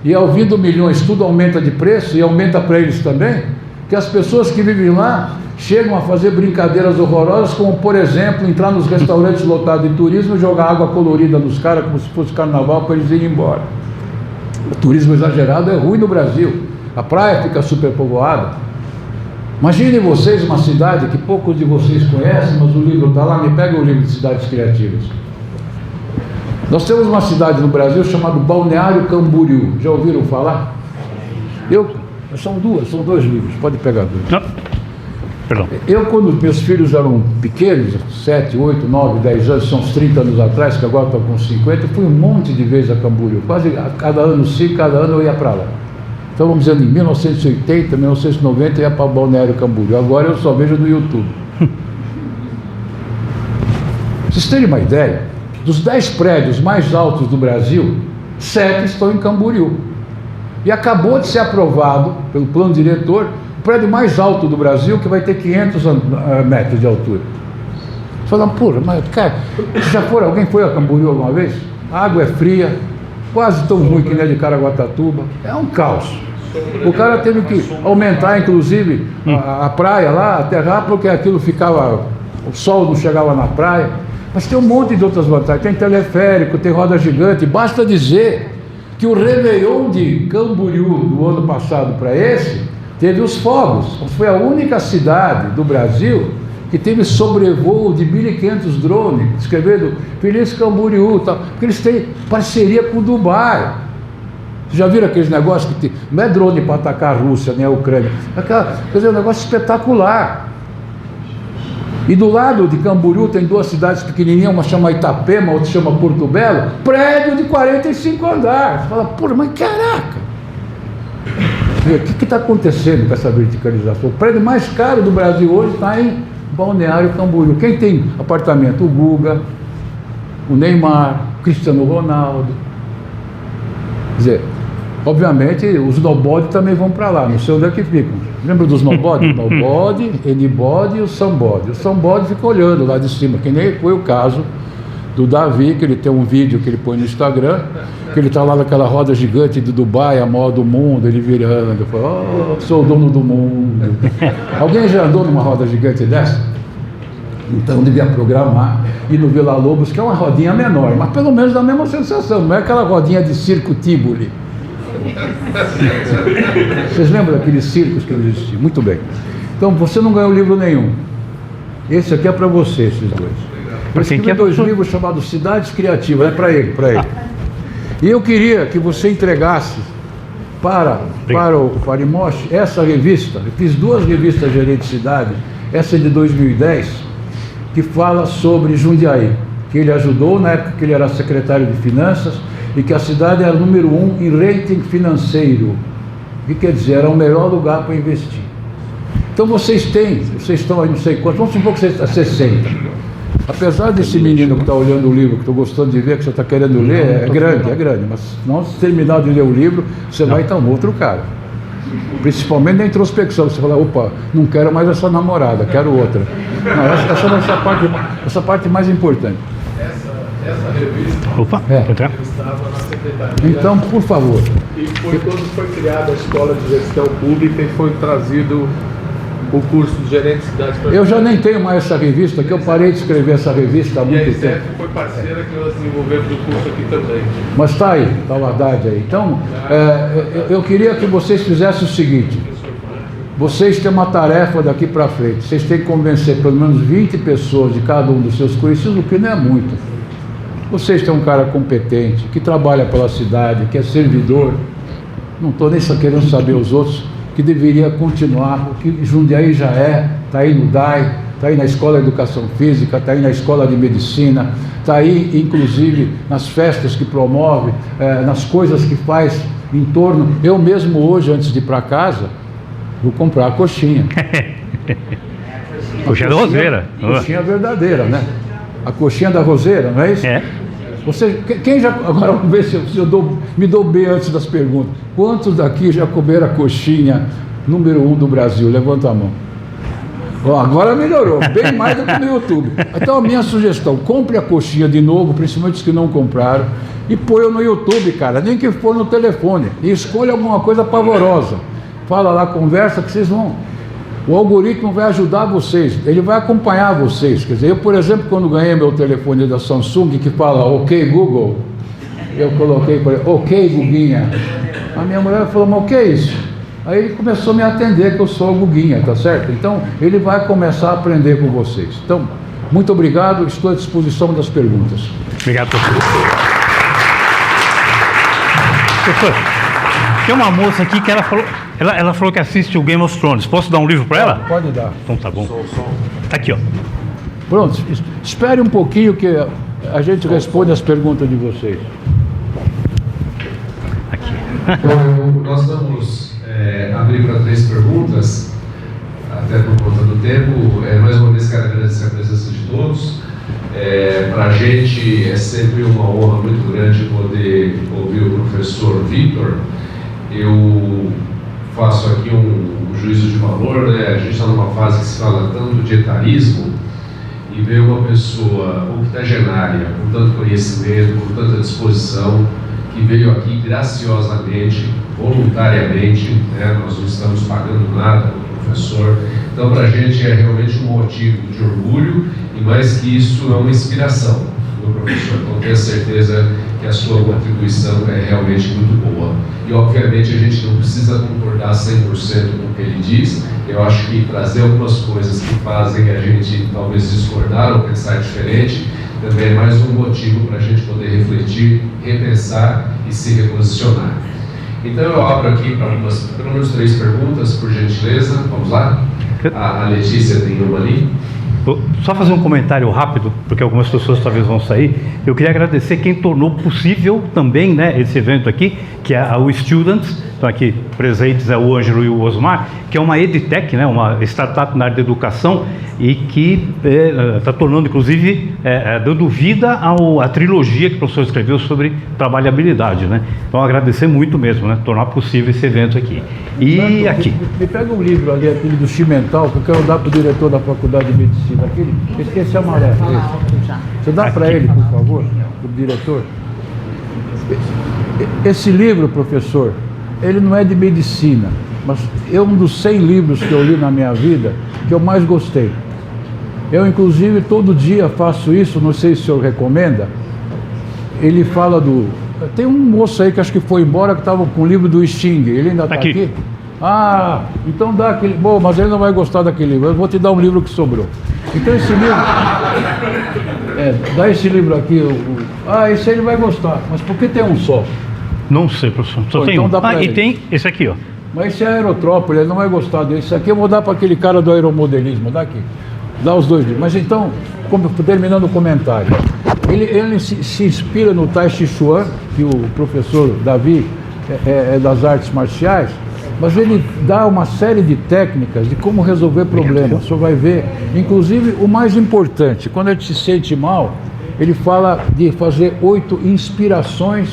Speaker 2: e ao vindo milhões tudo aumenta de preço e aumenta para eles também, que as pessoas que vivem lá chegam a fazer brincadeiras horrorosas, como, por exemplo, entrar nos restaurantes lotados de turismo e jogar água colorida nos caras, como se fosse carnaval, para eles irem embora. O turismo exagerado é ruim no Brasil. A praia fica superpovoada. Imaginem vocês uma cidade que poucos de vocês conhecem, mas o livro está lá, me pega o livro de Cidades Criativas. Nós temos uma cidade no Brasil chamada Balneário Camboriú. Já ouviram falar? São dois livros, pode pegar dois.
Speaker 3: Não. Perdão.
Speaker 2: Eu, quando meus filhos eram pequenos, 7, 8, 9, 10 anos, são uns 30 anos atrás, que agora estão com 50, fui um monte de vezes a Camboriú. Quase cada ano sim, cada ano eu ia para lá. Então, vamos dizer, em 1980, 1990, eu ia para o Balneário Camboriú. Agora eu só vejo no YouTube. Pra vocês terem uma ideia, dos 10 prédios mais altos do Brasil, 7 estão em Camboriú. E acabou de ser aprovado pelo plano diretor o prédio mais alto do Brasil, que vai ter 500 metros de altura. Você fala, porra, mas cara, alguém foi a Camboriú alguma vez? A água é fria, quase tão ruim que nem a de Caraguatatuba. É um caos. O cara teve que aumentar, inclusive, a praia lá, aterrar, porque aquilo ficava, o sol não chegava na praia. Mas tem um monte de outras vantagens. Tem teleférico, tem roda gigante. Basta dizer que o Réveillon de Camboriú do ano passado para esse teve os fogos. Foi a única cidade do Brasil que teve sobrevoo de 1.500 drones, escrevendo Feliz Camboriú, tal, porque eles têm parceria com o Dubai. Vocês já viram aqueles negócios que tem, não é drone para atacar a Rússia nem a Ucrânia, quer dizer, um negócio espetacular. E do lado de Camboriú tem duas cidades pequenininhas, uma chama Itapema, outra chama Porto Belo, prédio de 45 andares. Você fala, porra, mas caraca! O que está acontecendo com essa verticalização? O prédio mais caro do Brasil hoje está em Balneário Camboriú. Quem tem apartamento? O Guga, o Neymar, o Cristiano Ronaldo. Quer dizer, obviamente os nobody também vão para lá, não sei onde é que ficam. Lembra dos nobody? Nobody, anybody e o somebody. O somebody fica olhando lá de cima, que nem foi o caso do Davi, que ele tem um vídeo que ele põe no Instagram, que ele está lá naquela roda gigante de Dubai, a maior do mundo, ele virando, fala, oh, sou o dono do mundo. Alguém já andou numa roda gigante dessa? Então devia programar, ir no Vila Lobos, que é uma rodinha menor, mas pelo menos dá a mesma sensação, não é aquela rodinha de circo Tivoli. Vocês lembram daqueles circos que existiam? Muito bem. Então você não ganhou livro nenhum. Esse aqui é para você, esses dois. Eu escrevi dois livros chamados Cidades Criativas, é para ele. E eu queria que você entregasse para o Farimoshi essa revista. Eu fiz 2 revistas Gerente de Cidade, essa é de 2010, que fala sobre Jundiaí, que ele ajudou na época que ele era secretário de Finanças, e que a cidade era número 1 em rating financeiro. O que quer dizer? Era o melhor lugar para investir. Então vocês estão aí não sei quantos, vamos supor que vocês estão 60. Apesar desse menino que está olhando o livro, que estou gostando de ver, que você está querendo ler, é grande, mas não se terminar de ler o livro, você vai estar um outro cara. Principalmente na introspecção, você fala, opa, não quero mais essa namorada, quero outra. Não, essa parte mais importante.
Speaker 1: Essa revista
Speaker 3: Opa,
Speaker 1: estava na secretaria.
Speaker 2: Então, por favor.
Speaker 1: E quando foi criada a Escola de Gestão Pública e foi trazido o curso de Gerente de Cidades.
Speaker 2: Eu já nem tenho mais essa revista, que eu parei de escrever essa revista há muito tempo.
Speaker 1: E a ISEF foi parceira que nós desenvolvemos o curso aqui também.
Speaker 2: Mas está aí, está o Haddad aí. Então, eu queria que vocês fizessem o seguinte. Vocês têm uma tarefa daqui para frente. Vocês têm que convencer pelo menos 20 pessoas de cada um dos seus conhecidos, o que não é muito. Vocês têm um cara competente, que trabalha pela cidade, que é servidor. Não estou nem só querendo saber os outros, que deveria continuar, porque Jundiaí já está aí no DAI, está aí na Escola de Educação Física, está aí na Escola de Medicina, está aí, inclusive, nas festas que promove, nas coisas que faz em torno. Eu mesmo hoje, antes de ir para casa, vou comprar a coxinha.
Speaker 3: Coxinha da Roseira.
Speaker 2: Coxinha verdadeira, né? A coxinha da Roseira, não é isso?
Speaker 3: É.
Speaker 2: Quem já... Agora vamos ver se eu me dou bem antes das perguntas. Quantos daqui já comeram a coxinha número 1 do Brasil? Levanta a mão. Agora melhorou, bem mais do que no YouTube. Então a minha sugestão, compre a coxinha de novo, principalmente os que não compraram, e põe no YouTube, cara, nem que for no telefone, e escolha alguma coisa pavorosa. Fala lá, conversa, que vocês vão... O algoritmo vai ajudar vocês, ele vai acompanhar vocês. Quer dizer, eu, por exemplo, quando ganhei meu telefone da Samsung, que fala OK Google, eu coloquei para ele, ok, Guguinha. A minha mulher falou, mas o que é isso? Aí ele começou a me atender que eu sou o Guguinha, tá certo? Então, ele vai começar a aprender com vocês. Então, muito obrigado, estou à disposição das perguntas.
Speaker 3: Obrigado, professor. Professor, tem uma moça aqui que ela falou que assiste o Game of Thrones. Posso dar um livro para ela?
Speaker 2: Pode dar.
Speaker 3: Então tá bom. Tá aqui, ó.
Speaker 2: Pronto, espere um pouquinho que a gente responde as perguntas de vocês.
Speaker 3: Aqui.
Speaker 1: Então, nós vamos abrir para 3 perguntas, até por conta do tempo. Mais uma vez quero agradecer a presença de todos. Para a gente é sempre uma honra muito grande poder ouvir o professor Vitor. Eu faço aqui um juízo de valor, né? A gente está numa fase que se fala tanto de etarismo, e ver uma pessoa octogenária, com tanto conhecimento, com tanta disposição, que veio aqui graciosamente, voluntariamente, né? Nós não estamos pagando nada para o professor. Então, para a gente é realmente um motivo de orgulho, e mais que isso, é uma inspiração do professor. Então, tenho certeza que a sua contribuição é realmente muito boa. E, obviamente, a gente não precisa concordar 100% com o que ele diz. Eu acho que trazer algumas coisas que fazem a gente talvez discordar ou pensar diferente também é mais um motivo para a gente poder refletir, repensar e se reposicionar. Então, eu abro aqui para pelo menos 3 perguntas, por gentileza. Vamos lá? A Letícia tem uma ali.
Speaker 3: Só fazer um comentário rápido, porque algumas pessoas talvez vão sair. Eu queria agradecer quem tornou possível também, né, esse evento aqui, que é o Students. Estão aqui presentes, é o Ângelo e o Osmar, que é uma EdTech, né, uma startup na área da educação, e que está tornando, inclusive, dando vida à trilogia que o professor escreveu sobre trabalhabilidade, né? Então, agradecer muito mesmo, né, tornar possível esse evento aqui. E aqui.
Speaker 2: Me pega um livro ali, aquele do Chimental, que eu quero dar para o diretor da Faculdade de Medicina. Esse é amarelo. Você dá para ele, por favor, o diretor? Esse livro, professor, ele não é de medicina, mas é um dos 100 livros que eu li na minha vida que eu mais gostei. Eu, inclusive, todo dia faço isso, não sei se o senhor recomenda. Ele fala tem um moço aí que acho que foi embora, que estava com o livro do Sting. Ele ainda está aqui? Ah, então dá aquele... Bom, mas ele não vai gostar daquele livro. Eu vou te dar um livro que sobrou. Então esse livro... dá esse livro aqui. Esse aí ele vai gostar. Mas por que tem um só?
Speaker 3: Não sei, professor. Só tem
Speaker 2: então
Speaker 3: um.
Speaker 2: Dá pra
Speaker 3: e
Speaker 2: ele.
Speaker 3: tem esse aqui, ó.
Speaker 2: Mas esse é Aerotrópole, ele não vai gostar desse. Esse aqui eu vou dar para aquele cara do aeromodelismo. Dá aqui. Dá os 2 livros. Mas então, terminando o comentário. Ele se inspira no Tai Chi Chuan, que o professor Davi é das artes marciais, mas ele dá uma série de técnicas de como resolver problemas. O senhor vai ver, inclusive, o mais importante, quando a gente se sente mal, ele fala de fazer 8 inspirações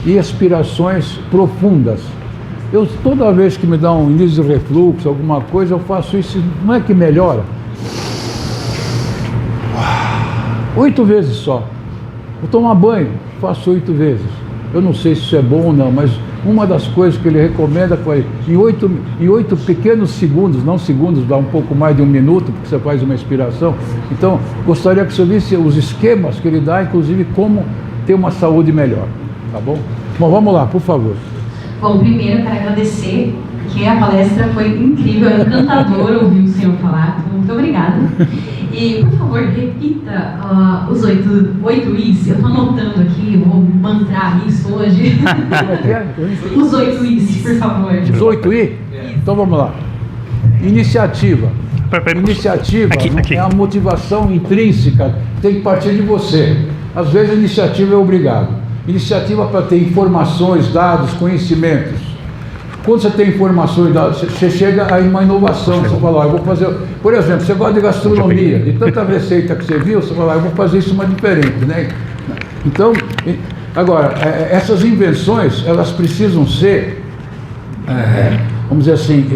Speaker 2: e expirações profundas. Toda vez que me dá um índice de refluxo, alguma coisa, eu faço isso, não é que melhora? 8 vezes só. Vou tomar banho, faço 8 vezes. Eu não sei se isso é bom ou não, mas uma das coisas que ele recomenda foi em 8 pequenos segundos, não segundos, dá um pouco mais de 1 minuto, porque você faz uma inspiração. Então, gostaria que você visse os esquemas que ele dá, inclusive como ter uma saúde melhor. Tá bom? Bom, vamos lá, por favor.
Speaker 8: Bom, primeiro eu quero agradecer, porque a palestra foi incrível, encantadora ouvir o senhor falar. Muito obrigada. E, por favor, repita os 8 Is. Eu estou anotando aqui, vou mantrar isso hoje. Os 8 Is, por favor.
Speaker 2: Os 8 I? Então vamos lá. Iniciativa. Iniciativa
Speaker 3: aqui.
Speaker 2: É a motivação intrínseca, tem que partir de você. Às vezes a iniciativa é obrigado. Iniciativa para ter informações, dados, conhecimentos. Quando você tem informações, dados, você chega a uma inovação. Você fala, eu vou fazer... Por exemplo, você gosta de gastronomia, de tanta receita que você viu, você fala, eu vou fazer isso mais diferente, né? Então, agora, essas invenções, elas precisam ser, vamos dizer assim,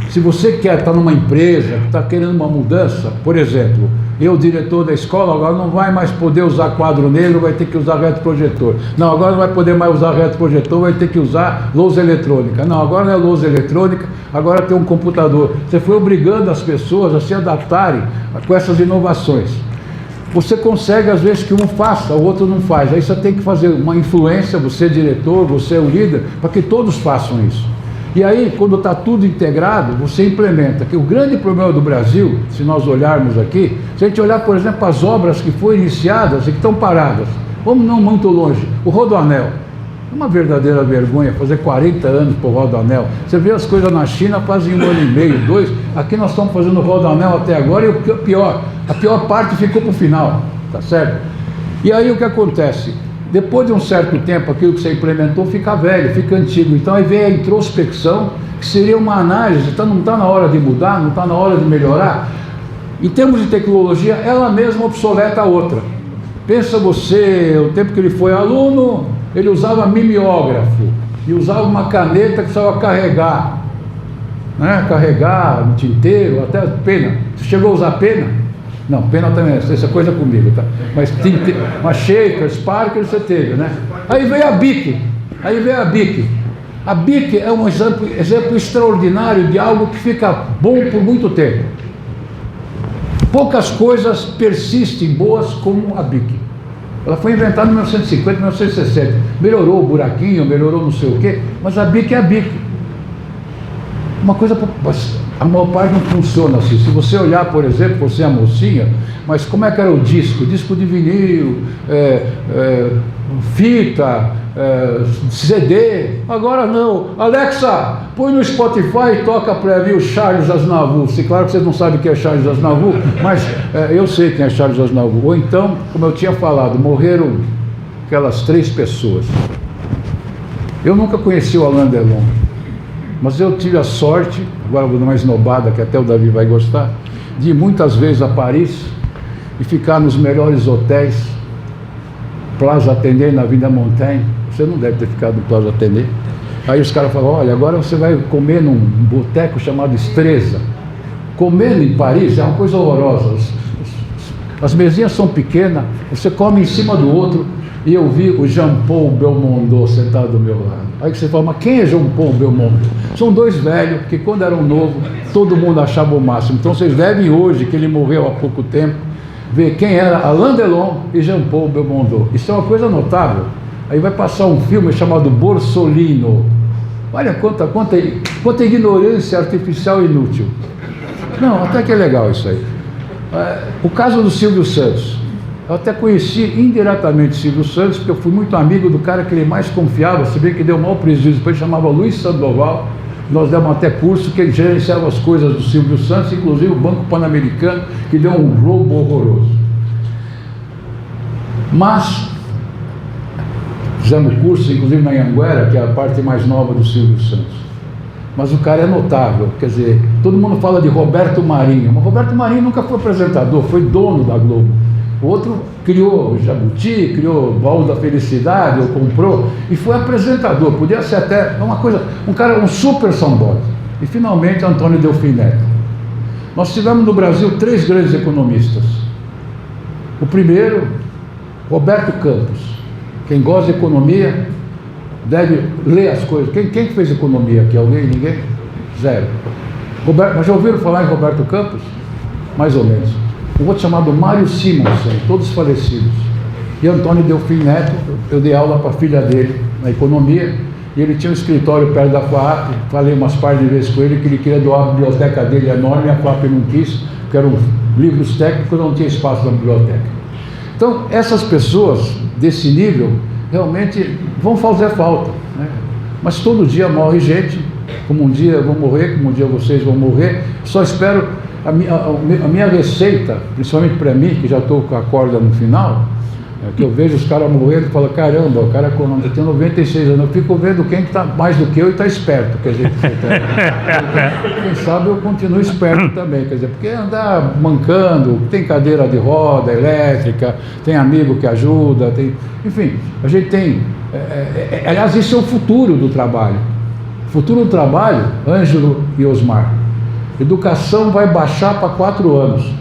Speaker 2: se você quer estar numa empresa, está querendo uma mudança, por exemplo, eu, diretor da escola, agora não vai mais poder usar quadro negro, vai ter que usar retroprojetor. Não, agora não vai poder mais usar retroprojetor, vai ter que usar lousa eletrônica. Não, agora não é lousa eletrônica, agora tem um computador. Você foi obrigando as pessoas a se adaptarem com essas inovações. você consegue às vezes que um faça, o outro não faz. Aí você tem que fazer uma influência, você é diretor, você é o líder, para que todos façam isso. E aí, quando está tudo integrado, você implementa. Que o grande problema do Brasil, se nós olharmos aqui, se a gente olhar, por exemplo, as obras que foram iniciadas e que estão paradas, vamos não muito longe, o Rodoanel. É uma verdadeira vergonha fazer 40 anos por Rodoanel. Você vê as coisas na China fazem 1 ano e meio, 2. Aqui nós estamos fazendo Rodoanel até agora e o pior, a pior parte ficou para o final, tá certo? E aí o que acontece? Depois de um certo tempo, aquilo que você implementou fica velho, fica antigo. Então aí vem a introspecção, que seria uma análise. Então não está na hora de mudar, não está na hora de melhorar. Em termos de tecnologia, ela mesma obsoleta a outra. Pensa você, o tempo que ele foi aluno, ele usava mimeógrafo e usava uma caneta que precisava carregar, né? Carregar no tinteiro, até pena. Você chegou a usar pena? Não, pena também, essa coisa comigo, tá? Mas uma Shaker, Sparker você teve, né? Aí veio a Bic. A Bic é um exemplo extraordinário de algo que fica bom por muito tempo. Poucas coisas persistem boas como a Bic. Ela foi inventada em 1950, 1960. Melhorou o buraquinho, melhorou não sei o quê, mas a Bic é a Bic. Uma coisa, a maior parte não funciona assim. Se você olhar, por exemplo, você é a mocinha, mas como é que era o disco? Disco de vinil, fita, CD. Agora não. Alexa, põe no Spotify e toca para mim o Charles Aznavour. Claro que vocês não sabem quem é Charles Aznavour, mas eu sei quem é Charles Aznavour. Ou então, como eu tinha falado, morreram aquelas 3 pessoas. Eu nunca conheci o Alain Delon, mas eu tive a sorte, agora vou dar uma esnobada que até o Davi vai gostar, de ir muitas vezes a Paris e ficar nos melhores hotéis, Plaza Athénée na Vida Montaigne. Você não deve ter ficado no Plaza Athénée. Aí os caras falam, olha, agora você vai comer num boteco chamado Estreza. Comendo em Paris é uma coisa horrorosa. As mesinhas são pequenas, você come em cima do outro. E eu vi o Jean-Paul Belmondo sentado do meu lado. Aí você fala, mas quem é Jean-Paul Belmondo? São 2 velhos que quando eram novos, todo mundo achava o máximo. Então vocês devem hoje, que ele morreu há pouco tempo, ver quem era Alain Delon e Jean-Paul Belmondo. Isso é uma coisa notável. Aí vai passar um filme chamado Borsolino. Olha quanta ignorância artificial inútil. Não, até que é legal isso aí. O caso do Silvio Santos. Eu até conheci indiretamente Silvio Santos, porque eu fui muito amigo do cara que ele mais confiava, se bem que deu mau prejuízo, depois chamava Luiz Sandoval. Nós demos até curso que ele gerenciava as coisas do Silvio Santos, inclusive o Banco Pan-Americano, que deu um roubo horroroso. Mas fizemos curso, inclusive na Anhanguera, que é a parte mais nova do Silvio Santos. Mas o cara é notável, quer dizer, todo mundo fala de Roberto Marinho, mas Roberto Marinho nunca foi apresentador, foi dono da Globo. O outro criou Jabuti, criou Baú da Felicidade, ou comprou, e foi apresentador, podia ser até uma coisa, um super sambólico. E finalmente Antônio Delfim Neto. Nós tivemos no Brasil 3 grandes economistas. O primeiro, Roberto Campos. Quem gosta de economia deve ler as coisas. Quem fez economia aqui? Alguém? Ninguém? 0. Mas já ouviram falar em Roberto Campos? Mais ou menos. Um outro chamado Mário Simonsen, todos falecidos. E Antônio Delfim Neto, eu dei aula para a filha dele na economia, e ele tinha um escritório perto da FAAP, falei umas par de vezes com ele que ele queria doar a biblioteca dele enorme, a FAAP não quis, porque eram livros técnicos, não tinha espaço na biblioteca. Então, essas pessoas desse nível realmente vão fazer falta, né? Mas todo dia morre gente, como um dia eu vou morrer, como um dia vocês vão morrer. Só espero a minha receita, principalmente para mim, que já estou com a corda no final, que eu vejo os caras morrendo e falo, caramba, o cara tem 96 anos, eu fico vendo quem está mais do que eu e está esperto, quer dizer, quem sabe eu continuo esperto também, quer dizer, porque andar mancando, tem cadeira de roda elétrica, tem amigo que ajuda, enfim, a gente tem, aliás, isso é o futuro do trabalho. O futuro do trabalho, Ângelo e Osmar, educação vai baixar para 4 anos.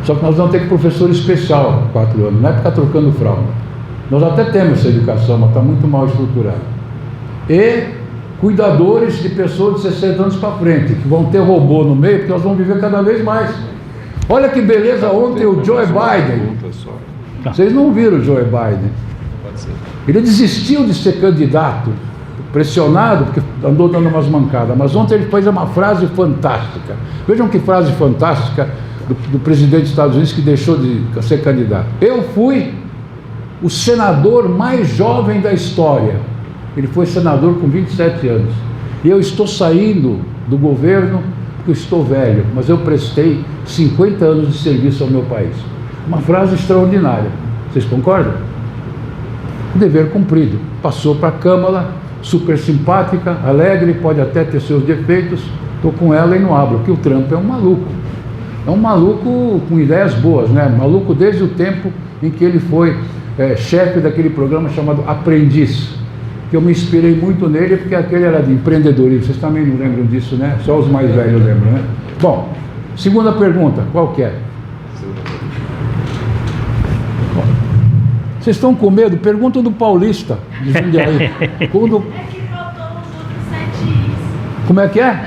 Speaker 2: Só que nós vamos ter professor especial 4 anos, não é ficar trocando fralda. Nós até temos essa educação, mas está muito mal estruturada. E cuidadores de pessoas de 60 anos para frente, que vão ter robô no meio, porque nós vamos viver cada vez mais. Olha que beleza, ontem o Joe Biden. Vocês não viram o Joe Biden? Ele desistiu de ser candidato, pressionado, porque andou dando umas mancadas. Mas ontem ele fez uma frase fantástica. Vejam que frase fantástica do presidente dos Estados Unidos que deixou de ser candidato. Eu fui o senador mais jovem da história. Ele foi senador com 27 anos. E eu estou saindo do governo porque eu estou velho, mas eu prestei 50 anos de serviço ao meu país. Uma frase extraordinária. Vocês concordam? Dever cumprido. Passou para a Câmara, super simpática, alegre, pode até ter seus defeitos. Estou com ela e não abro, porque o Trump é um maluco. É um maluco com ideias boas, né? Maluco desde o tempo em que ele foi chefe daquele programa chamado Aprendiz, que eu me inspirei muito nele, porque aquele era de empreendedorismo. Vocês também não lembram disso, né? Só os mais velhos lembram, né? Bom, segunda pergunta, qual que é? Vocês estão com medo? Pergunta do Paulista, de Jundiaí. Quando...
Speaker 7: É que faltou os outros 7 is.
Speaker 2: Como é que é?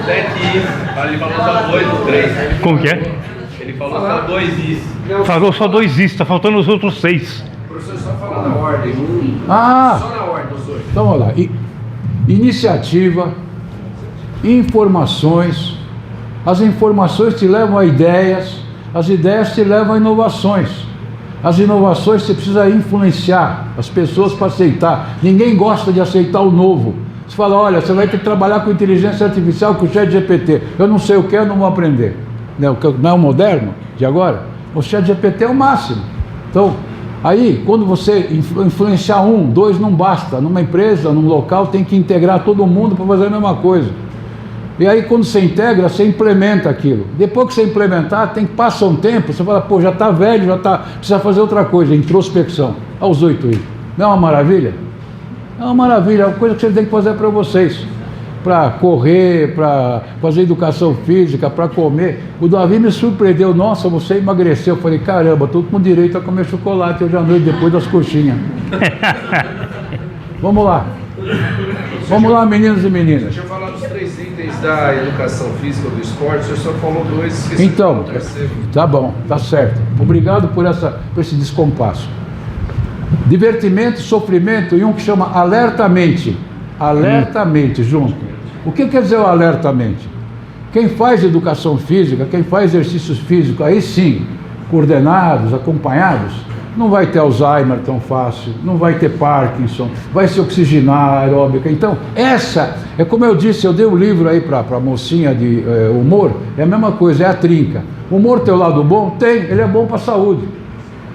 Speaker 1: 7 is. Ele falou só 2 ou 3.
Speaker 3: Como que é?
Speaker 1: Ele falou só 2 is.
Speaker 3: Falou só 2 is, está faltando os outros 6.
Speaker 5: O professor só fala na ordem.
Speaker 2: Ah!
Speaker 5: Só na ordem, os 8.
Speaker 2: Então, olha lá. Iniciativa, informações. As informações te levam a ideias. As ideias te levam a inovações. As inovações você precisa influenciar as pessoas para aceitar. Ninguém gosta de aceitar o novo. Você fala, olha, você vai ter que trabalhar com inteligência artificial, com o ChatGPT. Eu não sei o que, eu não vou aprender. Não é o moderno de agora? O ChatGPT é o máximo. Então, aí, quando você influenciar 1, 2 não basta. Numa empresa, num local, tem que integrar todo mundo para fazer a mesma coisa. E aí, quando você integra, você implementa aquilo. Depois que você implementar, passa um tempo, você fala, pô, já está velho, precisa fazer outra coisa, introspecção. Olha os 8 aí. Não é uma maravilha? É uma maravilha, é uma coisa que você tem que fazer para vocês. Para correr, para fazer educação física, para comer. O Davi me surpreendeu, nossa, você emagreceu. Eu falei, caramba, estou com direito a comer chocolate hoje à noite, depois das coxinhas. Vamos lá. Vamos lá, meninos e meninas.
Speaker 5: Deixa eu falar dos 3 itens da educação física do esporte, o senhor só falou 2, esqueci
Speaker 2: então,
Speaker 5: do terceiro.
Speaker 2: Tá bom, tá certo. Obrigado por esse descompasso. Divertimento, sofrimento e um que chama alertamente. Alertamente, junto. O que quer dizer o alertamente? Quem faz educação física, quem faz exercícios físicos, aí sim, coordenados, acompanhados, não vai ter Alzheimer tão fácil, não vai ter Parkinson, vai se oxigenar aeróbica. Então, essa, é como eu disse, eu dei um livro aí para a mocinha de humor, é a mesma coisa, é a trinca. O humor tem o lado bom? Tem, ele é bom para a saúde.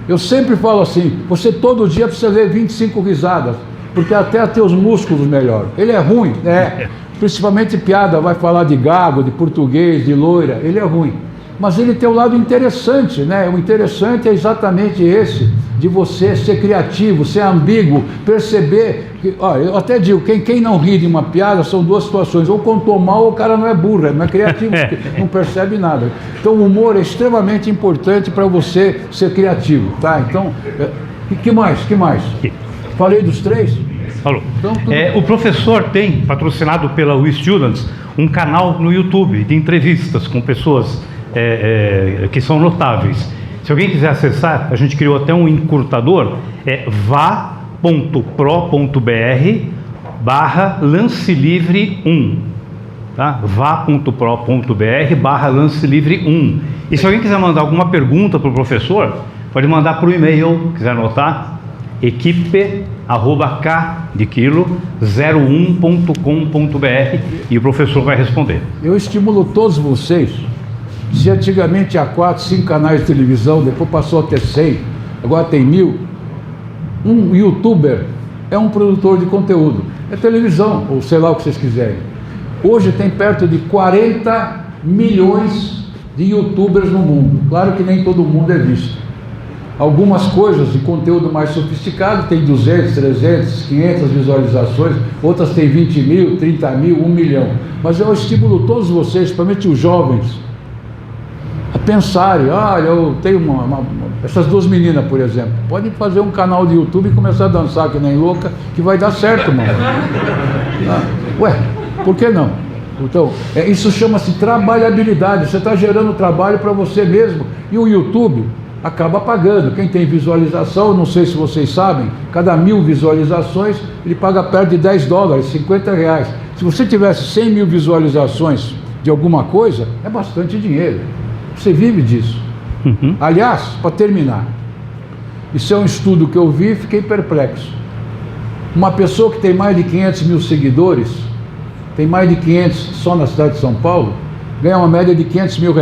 Speaker 2: Eu sempre falo assim, você todo dia precisa ver 25 risadas, porque até teus músculos melhoram. Ele é ruim? É. Principalmente piada, vai falar de gago, de português, de loira, ele é ruim. Mas ele tem um lado interessante, né? O interessante é exatamente esse, de você ser criativo, ser ambíguo, perceber que, eu até digo, quem não ri de uma piada são 2 situações, ou contou mal ou o cara não é burro, não é criativo, não percebe nada. Então o humor é extremamente importante para você ser criativo, tá? Então, que mais? Falei dos 3?
Speaker 3: Falou. Então, o professor tem, patrocinado pela WeStudents, um canal no YouTube de entrevistas com pessoas que são notáveis. Se alguém quiser acessar, a gente criou até um encurtador, va.pro.br/lancelivre1, tá? va.pro.br/lancelivre1. E se alguém quiser mandar alguma pergunta para o professor, pode mandar para o e-mail, quiser anotar, equipe@k01.com.br e o professor vai responder.
Speaker 2: Eu estimulo todos vocês. Se antigamente tinha 4, 5 canais de televisão, depois passou a ter 100, agora tem 1000. Um youtuber é um produtor de conteúdo, é televisão, ou sei lá o que vocês quiserem. Hoje tem perto de 40 milhões de youtubers no mundo. Claro que nem todo mundo é visto. Algumas coisas de conteúdo mais sofisticado tem 200, 300, 500 visualizações, outras tem 20 mil, 30 mil, 1 milhão. Mas eu estimulo todos vocês, principalmente os jovens, a pensarem, olha, eu tenho essas 2 meninas, por exemplo, podem fazer um canal de YouTube e começar a dançar que nem louca, que vai dar certo, mano. Ué, por que não? Então, isso chama-se trabalhabilidade. Você está gerando trabalho para você mesmo. E o YouTube acaba pagando. Quem tem visualização, não sei se vocês sabem, cada 1000 visualizações, ele paga perto de $10, R$50. Se você tivesse 100 mil visualizações de alguma coisa, é bastante dinheiro. Você vive disso. Aliás, para terminar, isso é um estudo que eu vi e fiquei perplexo. Uma pessoa que tem mais de 500 mil seguidores, tem mais de 500 só na cidade de São Paulo, ganha uma média de R$500 mil.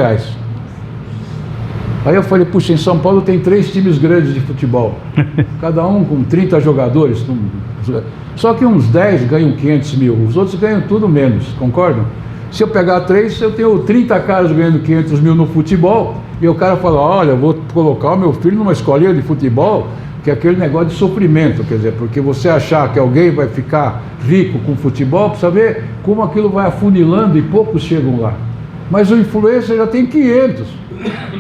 Speaker 2: Aí eu falei, puxa, em São Paulo tem 3 times grandes de futebol, cada um com 30 jogadores, só que uns 10 ganham 500 mil, os outros ganham tudo menos, concordam? Se eu pegar 3, eu tenho 30 caras ganhando 500 mil no futebol, e o cara fala, olha, eu vou colocar o meu filho numa escolinha de futebol, que é aquele negócio de sofrimento, quer dizer, porque você achar que alguém vai ficar rico com futebol, precisa ver como aquilo vai afunilando e poucos chegam lá. Mas o influencer já tem 500,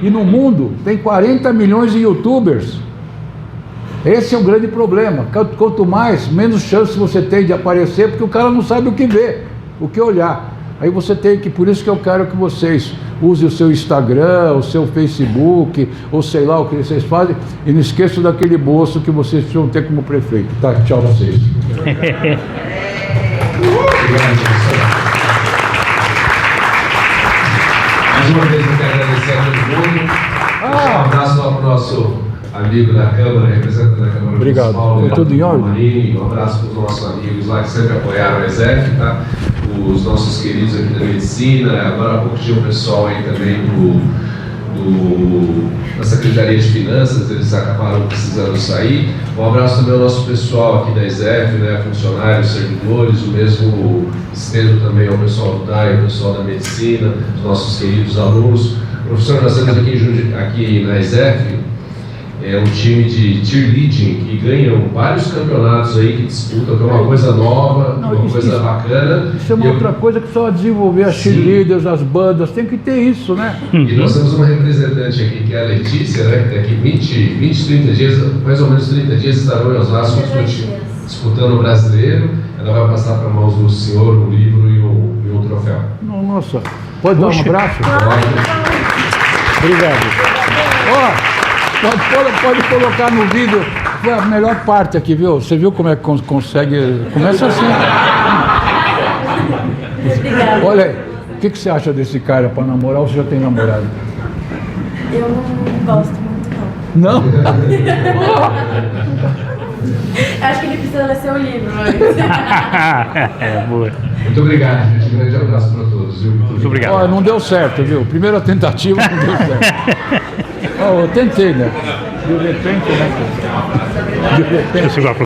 Speaker 2: e no mundo tem 40 milhões de youtubers. Esse é o grande problema. Quanto mais, menos chance você tem de aparecer, porque o cara não sabe o que ver, o que olhar. Aí você tem que, por isso que eu quero que vocês usem o seu Instagram, o seu Facebook, ou sei lá o que vocês fazem, e não esqueçam daquele bolso que vocês precisam ter como prefeito. Tá, tchau a vocês.
Speaker 1: Obrigado, mais uma vez eu quero agradecer a todo mundo. Um abraço para o nosso amigo da Câmara, representante da Câmara
Speaker 2: Municipal. Obrigado. Foi tudo em ordem?
Speaker 1: Um abraço para os nossos amigos lá que sempre apoiaram a ESEF, tá? Os nossos queridos aqui da medicina, agora há pouco tinha o pessoal aí também da Secretaria de Finanças, eles acabaram precisando sair. Um abraço também ao nosso pessoal aqui da ESEF, né, funcionários, servidores, o mesmo estendo também ao pessoal do DAI, o pessoal da medicina, os nossos queridos alunos. Professor, nós temos aqui na ESEF um time de cheerleading que ganham vários campeonatos aí, que disputam, que é uma coisa nova, uma coisa bacana.
Speaker 2: Isso é uma outra coisa que precisa desenvolver, as cheerleaders, as bandas, tem que ter isso, né?
Speaker 1: E nós temos uma representante aqui, que é a Letícia, né, que daqui 20, 30 dias, mais ou menos 30 dias, estarão em Osasco disputando o brasileiro. Ela vai passar para mãos do senhor um livro e um troféu.
Speaker 2: Nossa, pode dar um abraço? Obrigado. Pode colocar no vídeo, foi a melhor parte aqui, viu? Você viu como é que consegue... Começa assim.
Speaker 9: Obrigada.
Speaker 2: Olha aí, o que você acha desse cara para namorar ou você já tem namorado?
Speaker 9: Eu não gosto muito, não.
Speaker 2: Não?
Speaker 9: Acho que ele precisa ler seu livro
Speaker 3: Boa.
Speaker 1: Muito obrigado, gente. Um grande abraço para todos. Viu?
Speaker 3: Muito obrigado.
Speaker 2: Não deu certo, viu? Primeira tentativa não deu certo. Eu tentei, né? De repente, né? De repente.